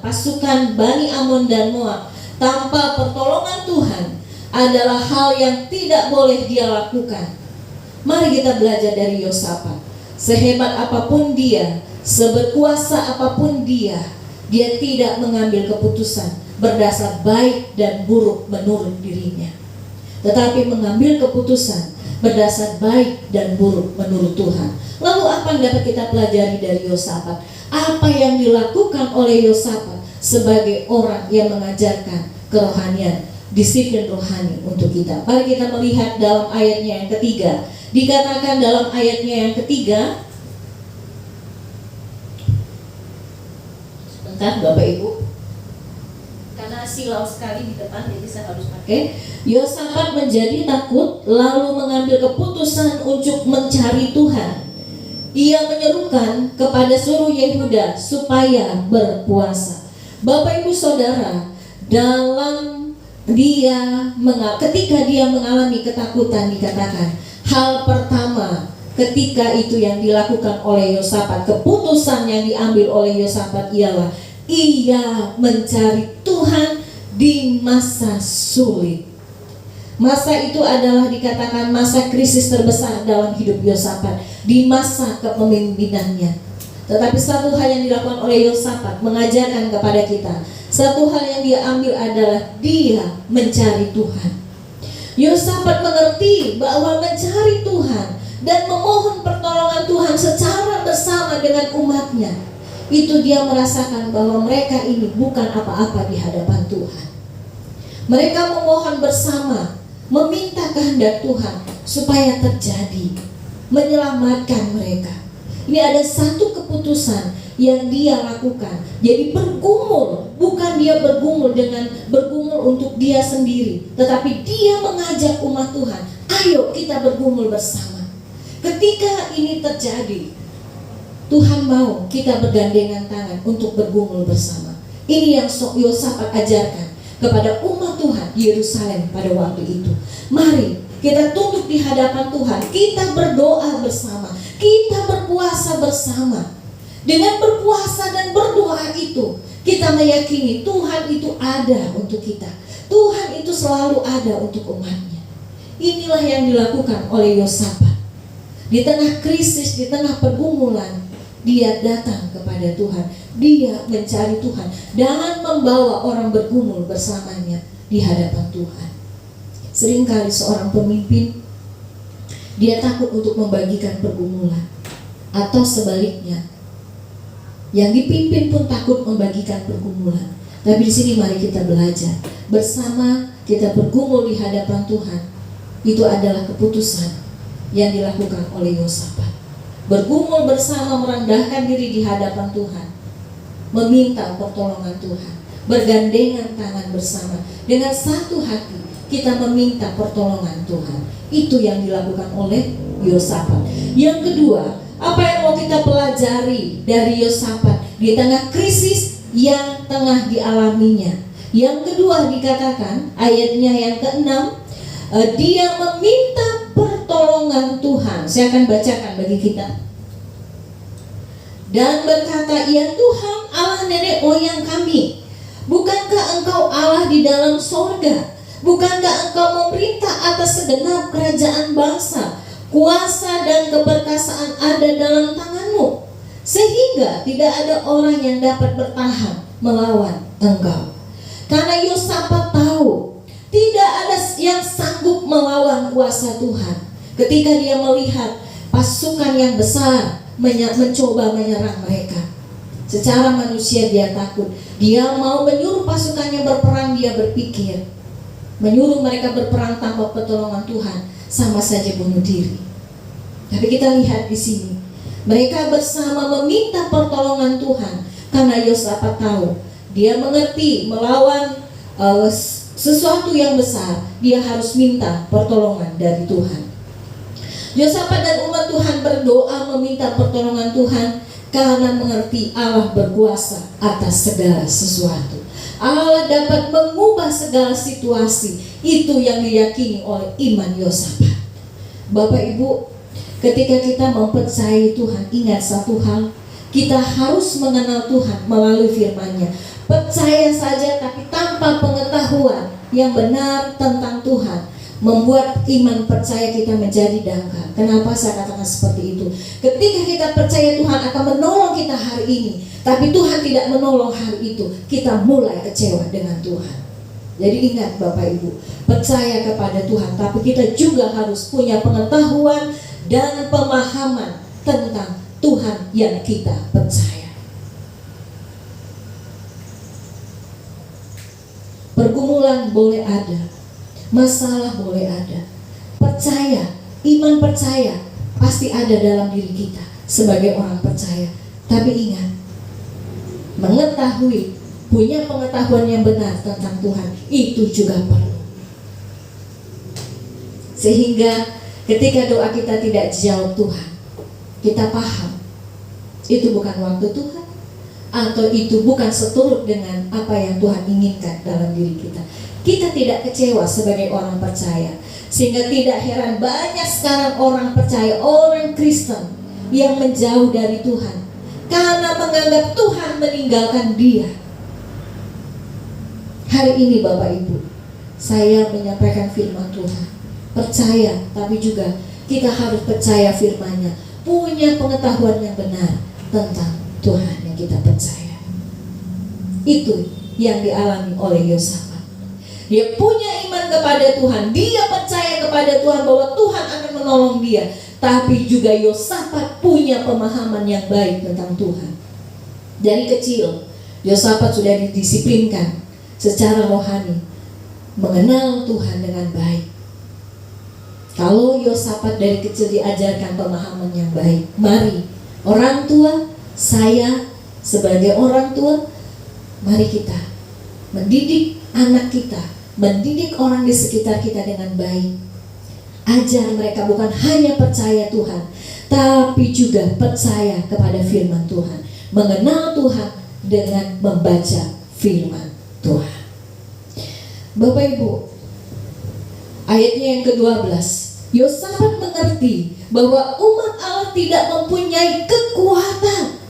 pasukan Bani Amon dan Moab tanpa pertolongan Tuhan adalah hal yang tidak boleh dia lakukan. Mari kita belajar dari Yosafat. Sehebat apapun dia, seberkuasa apapun dia tidak mengambil keputusan berdasar baik dan buruk menurut dirinya, tetapi mengambil keputusan berdasar baik dan buruk menurut Tuhan. Lalu apa yang dapat kita pelajari dari Yosafat? Apa yang dilakukan oleh Yosafat sebagai orang yang mengajarkan kerohanian, disiplin rohani untuk kita? Mari kita melihat dalam ayatnya yang ketiga. Dikatakan dalam ayatnya yang ketiga, sebentar Bapak Ibu, karena silau sekali di depan jadi saya harus pakai. Yosafat menjadi takut lalu mengambil keputusan untuk mencari Tuhan. Ia menyerukan kepada seluruh Yehuda supaya berpuasa. Bapak Ibu Saudara, ketika dia mengalami ketakutan, dikatakan hal pertama ketika itu yang dilakukan oleh Yosafat, keputusan yang diambil oleh Yosafat ialah ia mencari Tuhan di masa sulit. Masa itu adalah dikatakan masa krisis terbesar dalam hidup Yosafat di masa kepemimpinannya. Tetapi satu hal yang dilakukan oleh Yosafat mengajarkan kepada kita, satu hal yang dia ambil adalah dia mencari Tuhan. Yosafat mengerti bahwa mencari Tuhan dan memohon pertolongan Tuhan secara bersama dengan umatnya, itu dia merasakan bahwa mereka ini bukan apa-apa di hadapan Tuhan. Mereka memohon bersama, meminta kehendak Tuhan supaya terjadi, menyelamatkan mereka. Ini ada satu keputusan yang dia lakukan. Jadi bergumul, bukan dia bergumul untuk dia sendiri, tetapi dia mengajak umat Tuhan, ayo kita bergumul bersama. Ketika ini terjadi, Tuhan mau kita bergandengan tangan untuk bergumul bersama. Ini yang Yosafat ajarkan kepada umat Tuhan di Yerusalem pada waktu itu. Mari kita tunduk di hadapan Tuhan, kita berdoa bersama, kita berpuasa bersama. Dengan berpuasa dan berdoa itu, kita meyakini Tuhan itu ada untuk kita. Tuhan itu selalu ada untuk umatnya. Inilah yang dilakukan oleh Yosafat. Di tengah krisis, di tengah pergumulan, dia datang kepada Tuhan. Dia mencari Tuhan dan membawa orang bergumul bersamanya di hadapan Tuhan. Seringkali seorang pemimpin, dia takut untuk membagikan pergumulan, atau sebaliknya, yang dipimpin pun takut membagikan pergumulan. Tapi di sini mari kita belajar bersama, kita bergumul di hadapan Tuhan. Itu adalah keputusan yang dilakukan oleh Yosafat. Bergumul bersama, merendahkan diri di hadapan Tuhan, meminta pertolongan Tuhan, bergandengan tangan bersama dengan satu hati kita meminta pertolongan Tuhan. Itu yang dilakukan oleh Yosafat. Yang kedua, apa yang mau kita pelajari dari Yosafat di tengah krisis yang tengah dialaminya? Yang kedua dikatakan ayatnya yang ke-6, dia meminta pertolongan Tuhan. Saya akan bacakan bagi kita. Dan berkata, ya Tuhan Allah nenek moyang kami, bukankah Engkau Allah di dalam sorga? Bukankah Engkau memerintah atas segenap kerajaan bangsa? Kuasa dan keperkasaan ada dalam tangan-Mu, sehingga tidak ada orang yang dapat bertahan melawan Engkau. Karena Yosafat tahu tidak ada yang sanggup melawan kuasa Tuhan. Ketika dia melihat pasukan yang besar mencoba menyerang mereka, secara manusia dia takut. Dia mau menyuruh pasukannya berperang, dia berpikir menyuruh mereka berperang tanpa pertolongan Tuhan sama saja bunuh diri. Tapi kita lihat di sini, mereka bersama meminta pertolongan Tuhan karena Yosafat tahu dia mengerti melawan sesuatu yang besar, dia harus minta pertolongan dari Tuhan. Yosafat dan umat Tuhan berdoa meminta pertolongan Tuhan karena mengerti Allah berkuasa atas segala sesuatu. Allah dapat mengubah segala situasi. Itu yang diyakini oleh iman Yosafat. Bapak Ibu, ketika kita mempercayai Tuhan, ingat satu hal, kita harus mengenal Tuhan melalui firman-Nya. Percaya saja tapi tanpa pengetahuan yang benar tentang Tuhan membuat iman percaya kita menjadi dangkal. Kenapa saya katakan seperti itu? Ketika kita percaya Tuhan akan menolong kita hari ini, tapi Tuhan tidak menolong hari itu, kita mulai kecewa dengan Tuhan. Jadi ingat Bapak Ibu, percaya kepada Tuhan, tapi kita juga harus punya pengetahuan dan pemahaman tentang Tuhan yang kita percaya. Pergumulan boleh ada, masalah boleh ada, percaya, iman percaya pasti ada dalam diri kita sebagai orang percaya. Tapi ingat, mengetahui, punya pengetahuan yang benar tentang Tuhan itu juga perlu. Sehingga ketika doa kita tidak dijawab Tuhan, kita paham itu bukan waktu Tuhan, atau itu bukan seturut dengan apa yang Tuhan inginkan dalam diri kita. Kita tidak kecewa sebagai orang percaya. Sehingga tidak heran banyak sekarang orang percaya, orang Kristen yang menjauh dari Tuhan karena menganggap Tuhan meninggalkan dia. Hari ini Bapak Ibu, saya menyampaikan firman Tuhan. Percaya, tapi juga kita harus percaya firman-Nya, punya pengetahuan yang benar tentang Tuhan yang kita percaya. Itu yang dialami oleh Yosafat. Dia punya iman kepada Tuhan, dia percaya kepada Tuhan bahwa Tuhan akan menolong dia. Tapi juga Yosafat punya pemahaman yang baik tentang Tuhan. Dari kecil, Yosafat sudah didisiplinkan secara rohani, mengenal Tuhan dengan baik. Kalau Yosafat dari kecil diajarkan pemahaman yang baik, mari orang tua, saya sebagai orang tua, mari kita mendidik anak kita, mendidik orang di sekitar kita dengan baik. Ajar mereka bukan hanya percaya Tuhan, tapi juga percaya kepada firman Tuhan, mengenal Tuhan dengan membaca firman Tuhan. Bapak Ibu, ayatnya yang ke-12, Yosafat mengerti bahwa umat Allah tidak mempunyai kekuatan.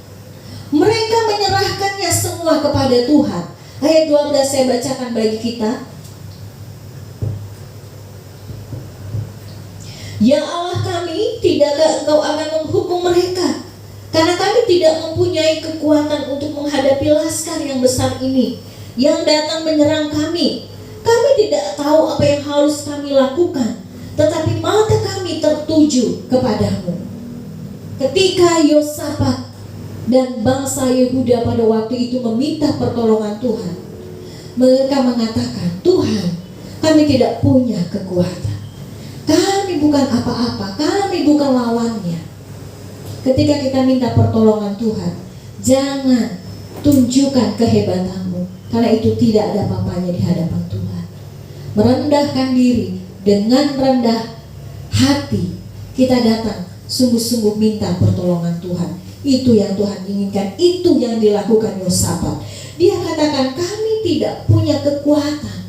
Mereka menyerahkannya semua kepada Tuhan. Ayat 12 saya bacakan bagi kita. Ya Allah kami, tidakkah Engkau akan menghukum mereka? Karena kami tidak mempunyai kekuatan untuk menghadapi laskar yang besar ini yang datang menyerang kami. Kami tidak tahu apa yang harus kami lakukan, tetapi mata kami tertuju kepadamu. Ketika Yosafat dan bangsa Yehuda pada waktu itu meminta pertolongan Tuhan, mereka mengatakan, Tuhan, kami tidak punya kekuatan, kami bukan apa-apa, kami bukan lawannya. Ketika kita minta pertolongan Tuhan, jangan tunjukkan kehebatanmu, karena itu tidak ada apa-apanya di hadapan Tuhan. Merendahkan diri dengan rendah hati, kita datang sungguh-sungguh minta pertolongan Tuhan. Itu yang Tuhan inginkan, itu yang dilakukan Yosafat. Dia katakan, kami tidak punya kekuatan,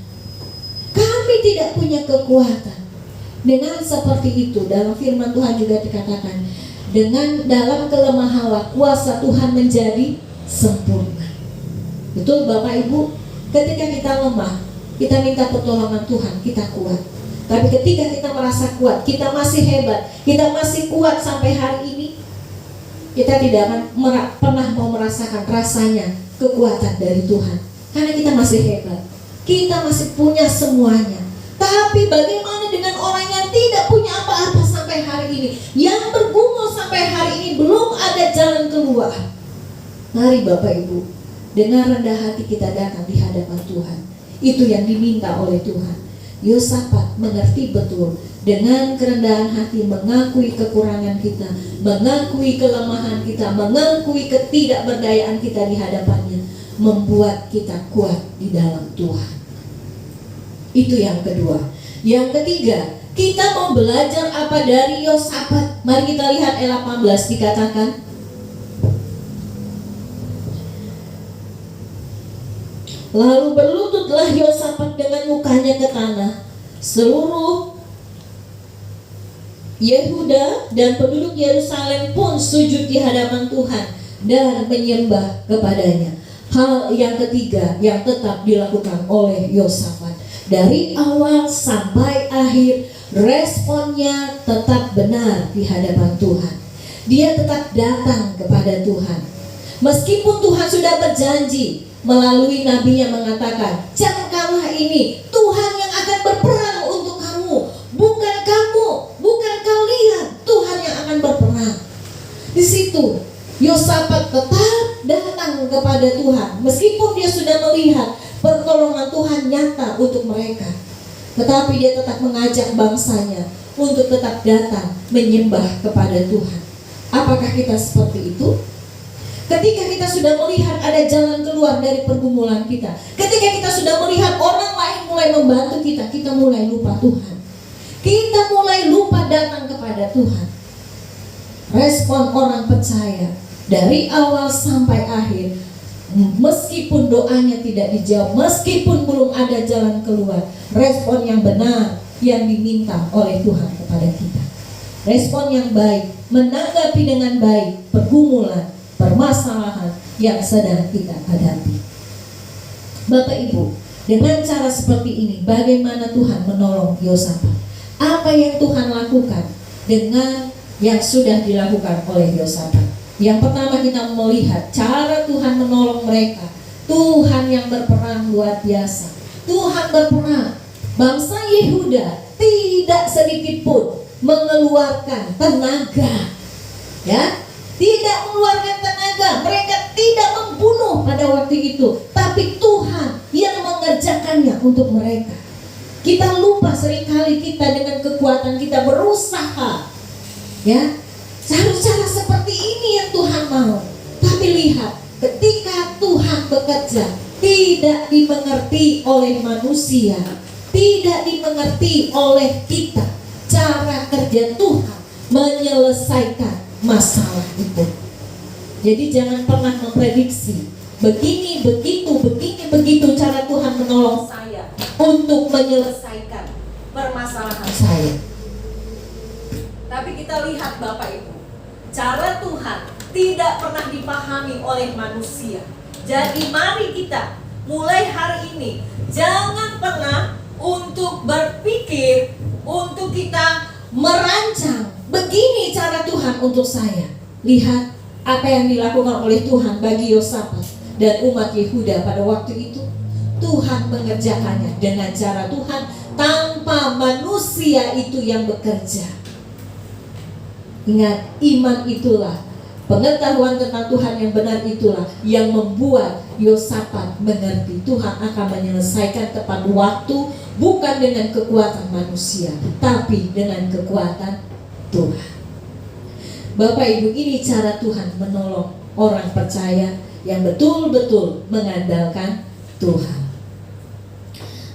kami tidak punya kekuatan. Dengan seperti itu, dalam firman Tuhan juga dikatakan, dengan dalam kelemahanlah kuasa Tuhan menjadi sempurna. Betul Bapak Ibu, ketika kita lemah, kita minta pertolongan Tuhan, kita kuat. Tapi ketika kita merasa kuat, kita masih hebat, kita masih kuat sampai hari ini, kita tidak akan pernah mau merasakan rasanya kekuatan dari Tuhan. Karena kita masih hebat, kita masih punya semuanya. Tapi bagaimana dengan orang yang tidak punya apa-apa sampai hari ini, yang bergumul sampai hari ini, belum ada jalan keluar? Mari Bapak Ibu, dengan rendah hati kita datang di hadapan Tuhan. Itu yang diminta oleh Tuhan. Yosafat mengerti betul, dengan kerendahan hati mengakui kekurangan kita, mengakui kelemahan kita, mengakui ketidakberdayaan kita di hadapannya, membuat kita kuat di dalam Tuhan. Itu yang kedua. Yang ketiga, kita mau belajar apa dari Yosafat? Mari kita lihat ayat 18 dikatakan, lalu berlututlah Yosafat dengan mukanya ke tanah. Seluruh Yehuda dan penduduk Yerusalem pun sujud di hadapan Tuhan dan menyembah kepadanya. Hal yang ketiga yang tetap dilakukan oleh Yosafat, dari awal sampai akhir, responnya tetap benar di hadapan Tuhan. Dia tetap datang kepada Tuhan. Meskipun Tuhan sudah berjanji melalui nabinya mengatakan, camkanlah ini, Tuhan yang akan berperang untuk kamu, bukan kamu, bukan kalian, Tuhan yang akan berperang. Di situ Yosafat tetap datang kepada Tuhan, meskipun dia sudah melihat pertolongan Tuhan nyata untuk mereka, tetapi dia tetap mengajak bangsanya untuk tetap datang menyembah kepada Tuhan. Apakah kita seperti itu? Ketika kita sudah melihat ada jalan keluar dari pergumulan kita, ketika kita sudah melihat orang lain mulai membantu kita, kita mulai lupa Tuhan. Kita mulai lupa datang kepada Tuhan. Respon orang percaya dari awal sampai akhir, meskipun doanya tidak dijawab, meskipun belum ada jalan keluar, respon yang benar yang diminta oleh Tuhan kepada kita. Respon yang baik, menanggapi dengan baik pergumulan, permasalahan yang sedang kita hadapi. Bapak Ibu, dengan cara seperti ini, bagaimana Tuhan menolong Yosafat? Apa yang Tuhan lakukan dengan yang sudah dilakukan oleh Yosafat? Yang pertama, kita melihat cara Tuhan menolong mereka. Tuhan yang berperang luar biasa. Tuhan berperang. Bangsa Yehuda tidak sedikit pun mengeluarkan tenaga, ya, tidak mengeluarkan tenaga. Mereka tidak membunuh pada waktu itu, tapi Tuhan yang mengerjakannya untuk mereka. Kita lupa seringkali kita dengan kekuatan kita berusaha, ya, cara-cara seperti ini yang Tuhan mau. Tapi lihat, ketika Tuhan bekerja, tidak dimengerti oleh manusia, tidak dimengerti oleh kita. Cara kerja Tuhan menyelesaikan masalah itu. Jadi jangan pernah memprediksi begini, begitu cara Tuhan menolong saya untuk menyelesaikan permasalahan saya. Tapi kita lihat Bapak Ibu, cara Tuhan tidak pernah dipahami oleh manusia. Jadi mari kita mulai hari ini jangan pernah untuk berpikir, untuk kita merancang begini cara Tuhan untuk saya. Lihat apa yang dilakukan oleh Tuhan bagi Yosafat dan umat Yehuda pada waktu itu. Tuhan mengerjakannya dengan cara Tuhan tanpa manusia itu yang bekerja. Ingat, iman itulah, pengetahuan tentang Tuhan yang benar itulah yang membuat Yosafat mengerti Tuhan akan menyelesaikan tepat waktu, bukan dengan kekuatan manusia, tapi dengan kekuatan Tuhan. Bapak Ibu, ini cara Tuhan menolong orang percaya yang betul-betul mengandalkan Tuhan.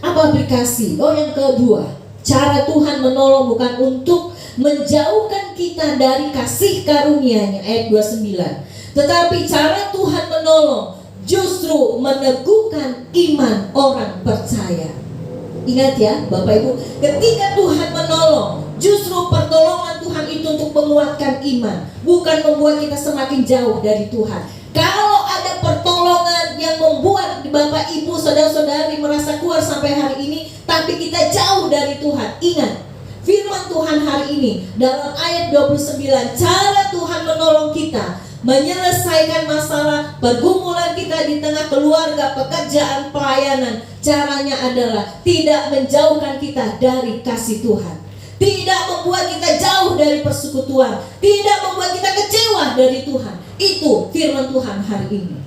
Apa aplikasi? Yang kedua, cara Tuhan menolong bukan untuk menjauhkan kita dari kasih karunia-Nya, ayat 29. Tetapi cara Tuhan menolong justru meneguhkan iman orang percaya. Ingat ya Bapak Ibu, ketika Tuhan menolong, justru pertolongan Tuhan itu untuk menguatkan iman, bukan membuat kita semakin jauh dari Tuhan. Kalau ada pertolongan yang membuat Bapak Ibu, saudara-saudari merasa kuat sampai hari ini, tapi kita jauh dari Tuhan, ingat firman Tuhan hari ini dalam ayat 29, cara Tuhan menolong kita menyelesaikan masalah pergumulan kita di tengah keluarga, pekerjaan, pelayanan. Caranya adalah tidak menjauhkan kita dari kasih Tuhan, tidak membuat kita jauh dari persekutuan, tidak membuat kita kecewa dari Tuhan. Itu firman Tuhan hari ini,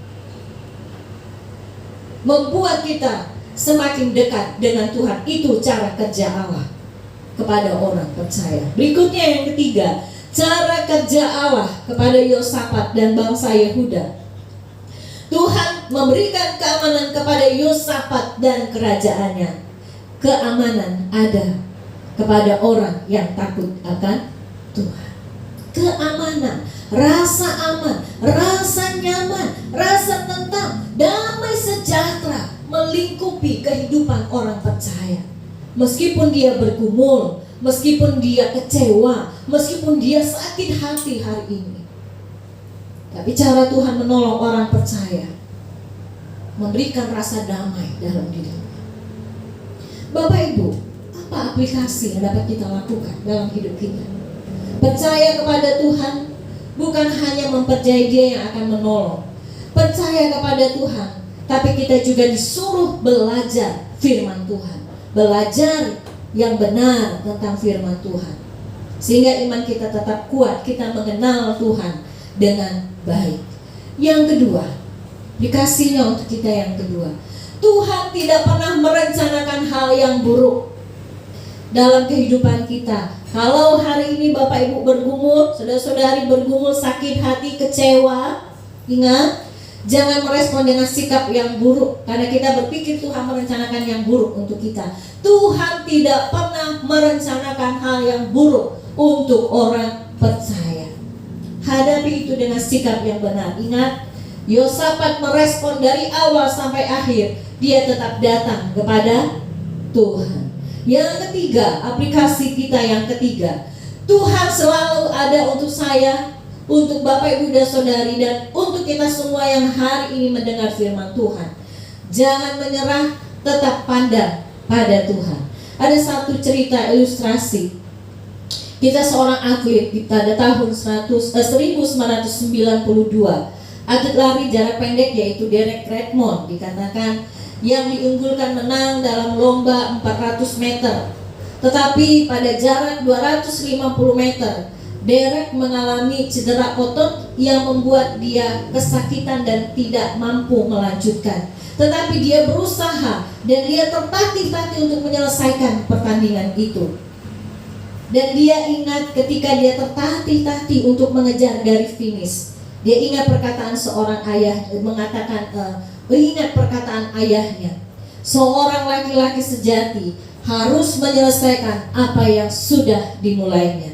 membuat kita semakin dekat dengan Tuhan. Itu cara kerja Allah kepada orang percaya. Berikutnya yang ketiga, cara kerja Allah kepada Yosafat dan bangsa Yehuda. Tuhan memberikan keamanan kepada Yosafat dan kerajaannya. Keamanan ada kepada orang yang takut akan Tuhan. Keamanan, rasa aman, rasa nyaman, rasa tentram, damai sejahtera melingkupi kehidupan orang percaya. Meskipun dia bergumul, meskipun dia kecewa, meskipun dia sakit hati hari ini, tapi cara Tuhan menolong orang percaya, memberikan rasa damai dalam hidupnya. Bapak Ibu, apa aplikasi yang dapat kita lakukan dalam hidup kita? Percaya kepada Tuhan bukan hanya mempercayai Dia yang akan menolong. Percaya kepada Tuhan tapi kita juga disuruh belajar firman Tuhan, belajar yang benar tentang firman Tuhan, sehingga iman kita tetap kuat, kita mengenal Tuhan dengan baik. Yang kedua, dikasihnya untuk kita yang kedua, Tuhan tidak pernah merencanakan hal yang buruk dalam kehidupan kita. Kalau hari ini Bapak Ibu bergumul, saudara-saudari bergumul, sakit hati, kecewa, ingat, jangan merespon dengan sikap yang buruk, karena kita berpikir Tuhan merencanakan yang buruk untuk kita. Tuhan tidak pernah merencanakan hal yang buruk untuk orang percaya. Hadapi itu dengan sikap yang benar. Ingat, Yosafat merespon dari awal sampai akhir, dia tetap datang kepada Tuhan. Yang ketiga, aplikasi kita yang ketiga, Tuhan selalu ada untuk saya, untuk Bapak Ibu dan Saudari, dan untuk kita semua yang hari ini mendengar firman Tuhan. Jangan menyerah, tetap pandang pada Tuhan. Ada satu cerita ilustrasi. Kita seorang atlet pada tahun 1992, atlet lari jarak pendek yaitu Derek Redmond, dikatakan yang diunggulkan menang dalam lomba 400 meter. Tetapi pada jarak 250 meter, Derek mengalami cedera otot yang membuat dia kesakitan dan tidak mampu melanjutkan. Tetapi dia berusaha dan dia tertatih-tatih untuk menyelesaikan pertandingan itu. Dan dia ingat ketika dia tertatih-tatih untuk mengejar garis finish, dia ingat perkataan seorang ayah, ingat perkataan ayahnya, seorang laki-laki sejati harus menyelesaikan apa yang sudah dimulainya.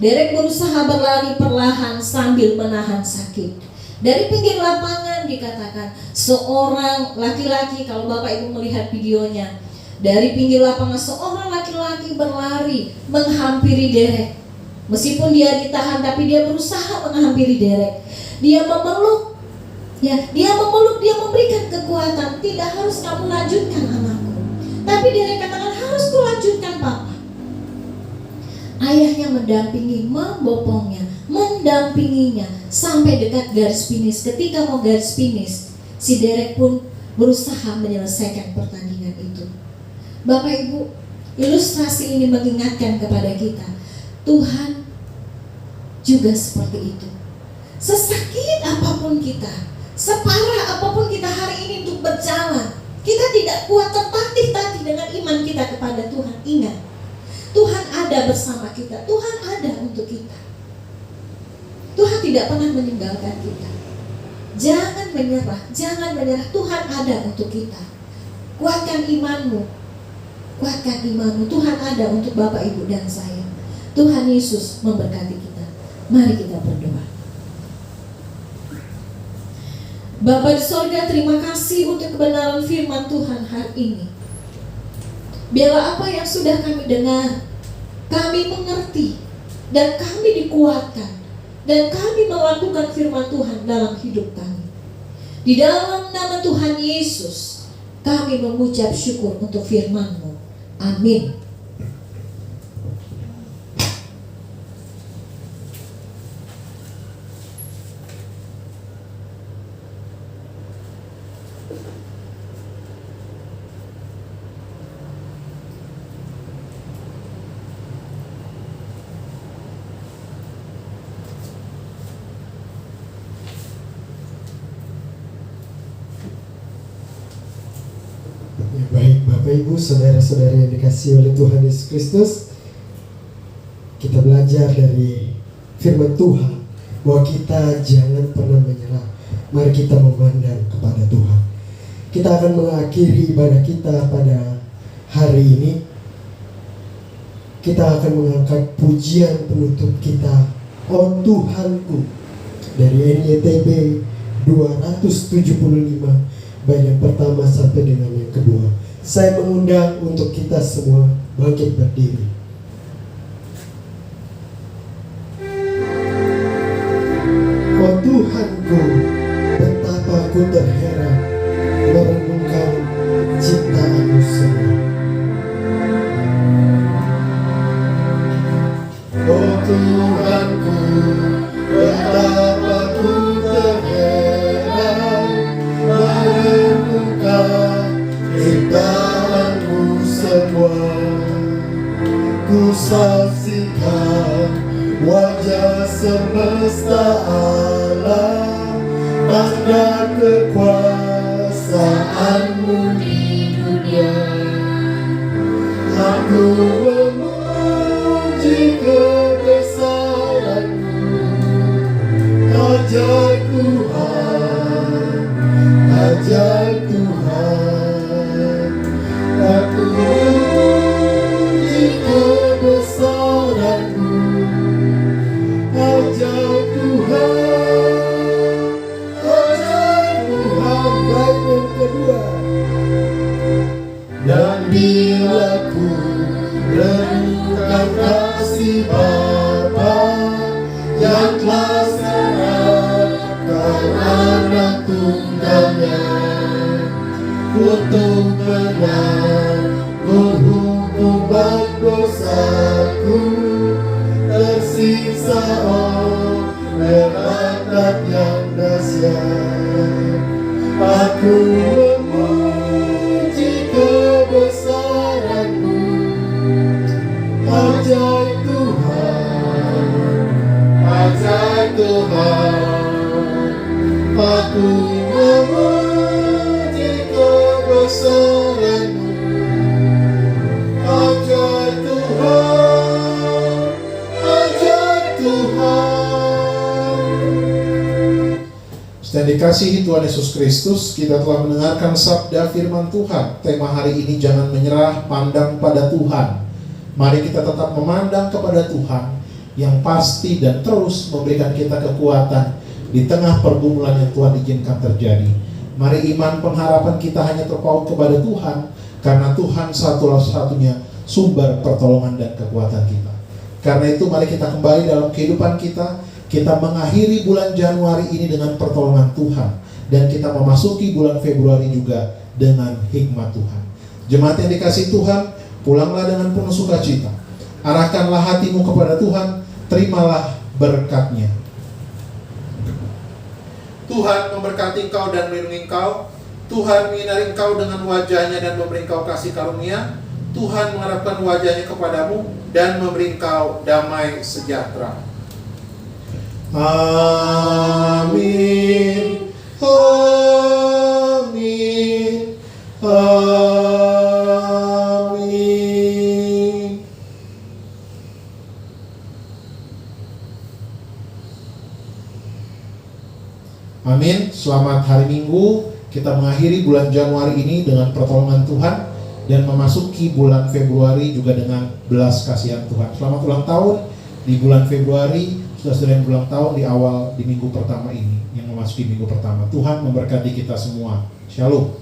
Derek berusaha berlari perlahan sambil menahan sakit. Dari pinggir lapangan dikatakan seorang laki-laki, kalau Bapak Ibu melihat videonya, dari pinggir lapangan seorang laki-laki berlari menghampiri Derek. Meskipun dia ditahan, tapi dia berusaha menghampiri Derek. Dia memeluk, dia memberikan kekuatan. Tidak harus kamu lanjutkan anakku, tapi Derek katakan harus kulanjutkan Papa. Ayahnya mendampingi, membopongnya, mendampinginya sampai dekat garis finish. Ketika mau garis finish, si Derek pun berusaha menyelesaikan pertandingan itu. Bapak Ibu, ilustrasi ini mengingatkan kepada kita, Tuhan juga seperti itu. Sesakit apapun kita, separah apapun kita hari ini untuk berjalan, kita tidak kuat, tertatih-tatih dengan iman kita kepada Tuhan. Ingat, Tuhan ada bersama kita, Tuhan ada untuk kita. Tuhan tidak pernah meninggalkan kita. Jangan menyerah, jangan menyerah. Tuhan ada untuk kita. Kuatkan imanmu, kuatkan imanmu. Tuhan ada untuk Bapak, Ibu, dan saya. Tuhan Yesus memberkati kita. Mari kita berdoa. Bapa di sorga, terima kasih untuk kebenaran firman Tuhan hari ini. Biarlah apa yang sudah kami dengar, kami mengerti, dan kami dikuatkan, dan kami melakukan firman Tuhan dalam hidup kami. Di dalam nama Tuhan Yesus, kami mengucap syukur untuk firman-Mu. Amin. Baik Bapak Ibu, saudara-saudari yang dikasihi oleh Tuhan Yesus Kristus, kita belajar dari firman Tuhan bahwa kita jangan pernah menyerah. Mari kita memandang kepada Tuhan. Kita akan mengakhiri ibadah kita pada hari ini. Kita akan mengangkat pujian penutup kita, Oh Tuhanku, dari NYTB 275, baik yang pertama sampai dengan yang kedua. Saya mengundang untuk kita semua bangkit berdiri. Oh Tuhanku, betapa ku terheran merenungkan ciptaan-Mu semua. Oh Tuhanku, betapa ku terheran merenungkan dahsyat. Aku memuji kebesaran-Mu, ajaib Tuhan, ajaib Tuhan. Aku memuji kebesaran-Mu, ajaib Tuhan, ajaib Tuhan. Dan dikasihi Tuhan Yesus Kristus, kita telah mendengarkan sabda firman Tuhan. Tema hari ini, jangan menyerah, pandang pada Tuhan. Mari kita tetap memandang kepada Tuhan yang pasti dan terus memberikan kita kekuatan di tengah pergumulan yang Tuhan izinkan terjadi. Mari iman pengharapan kita hanya terpaut kepada Tuhan, karena Tuhan satu-satunya sumber pertolongan dan kekuatan kita. Karena itu mari kita kembali dalam kehidupan kita. Kita mengakhiri bulan Januari ini dengan pertolongan Tuhan, dan kita memasuki bulan Februari juga dengan hikmat Tuhan. Jemaat yang dikasihi Tuhan, pulanglah dengan penuh sukacita. Arahkanlah hatimu kepada Tuhan, terimalah berkat-Nya. Tuhan memberkati engkau dan melindungi engkau. Tuhan menyinari engkau dengan wajah-Nya dan memberi engkau kasih karunia. Tuhan mengharapkan wajah-Nya kepadamu dan memberi engkau damai sejahtera. Amin. Amin. Amin. Amin. Selamat hari Minggu. Kita mengakhiri bulan Januari ini dengan pertolongan Tuhan dan memasuki bulan Februari juga dengan belas kasihan Tuhan. Selamat ulang tahun di bulan Februari. Saudara yang ulang tahun di minggu pertama ini, yang memasuki minggu pertama. Tuhan memberkati kita semua. Shalom.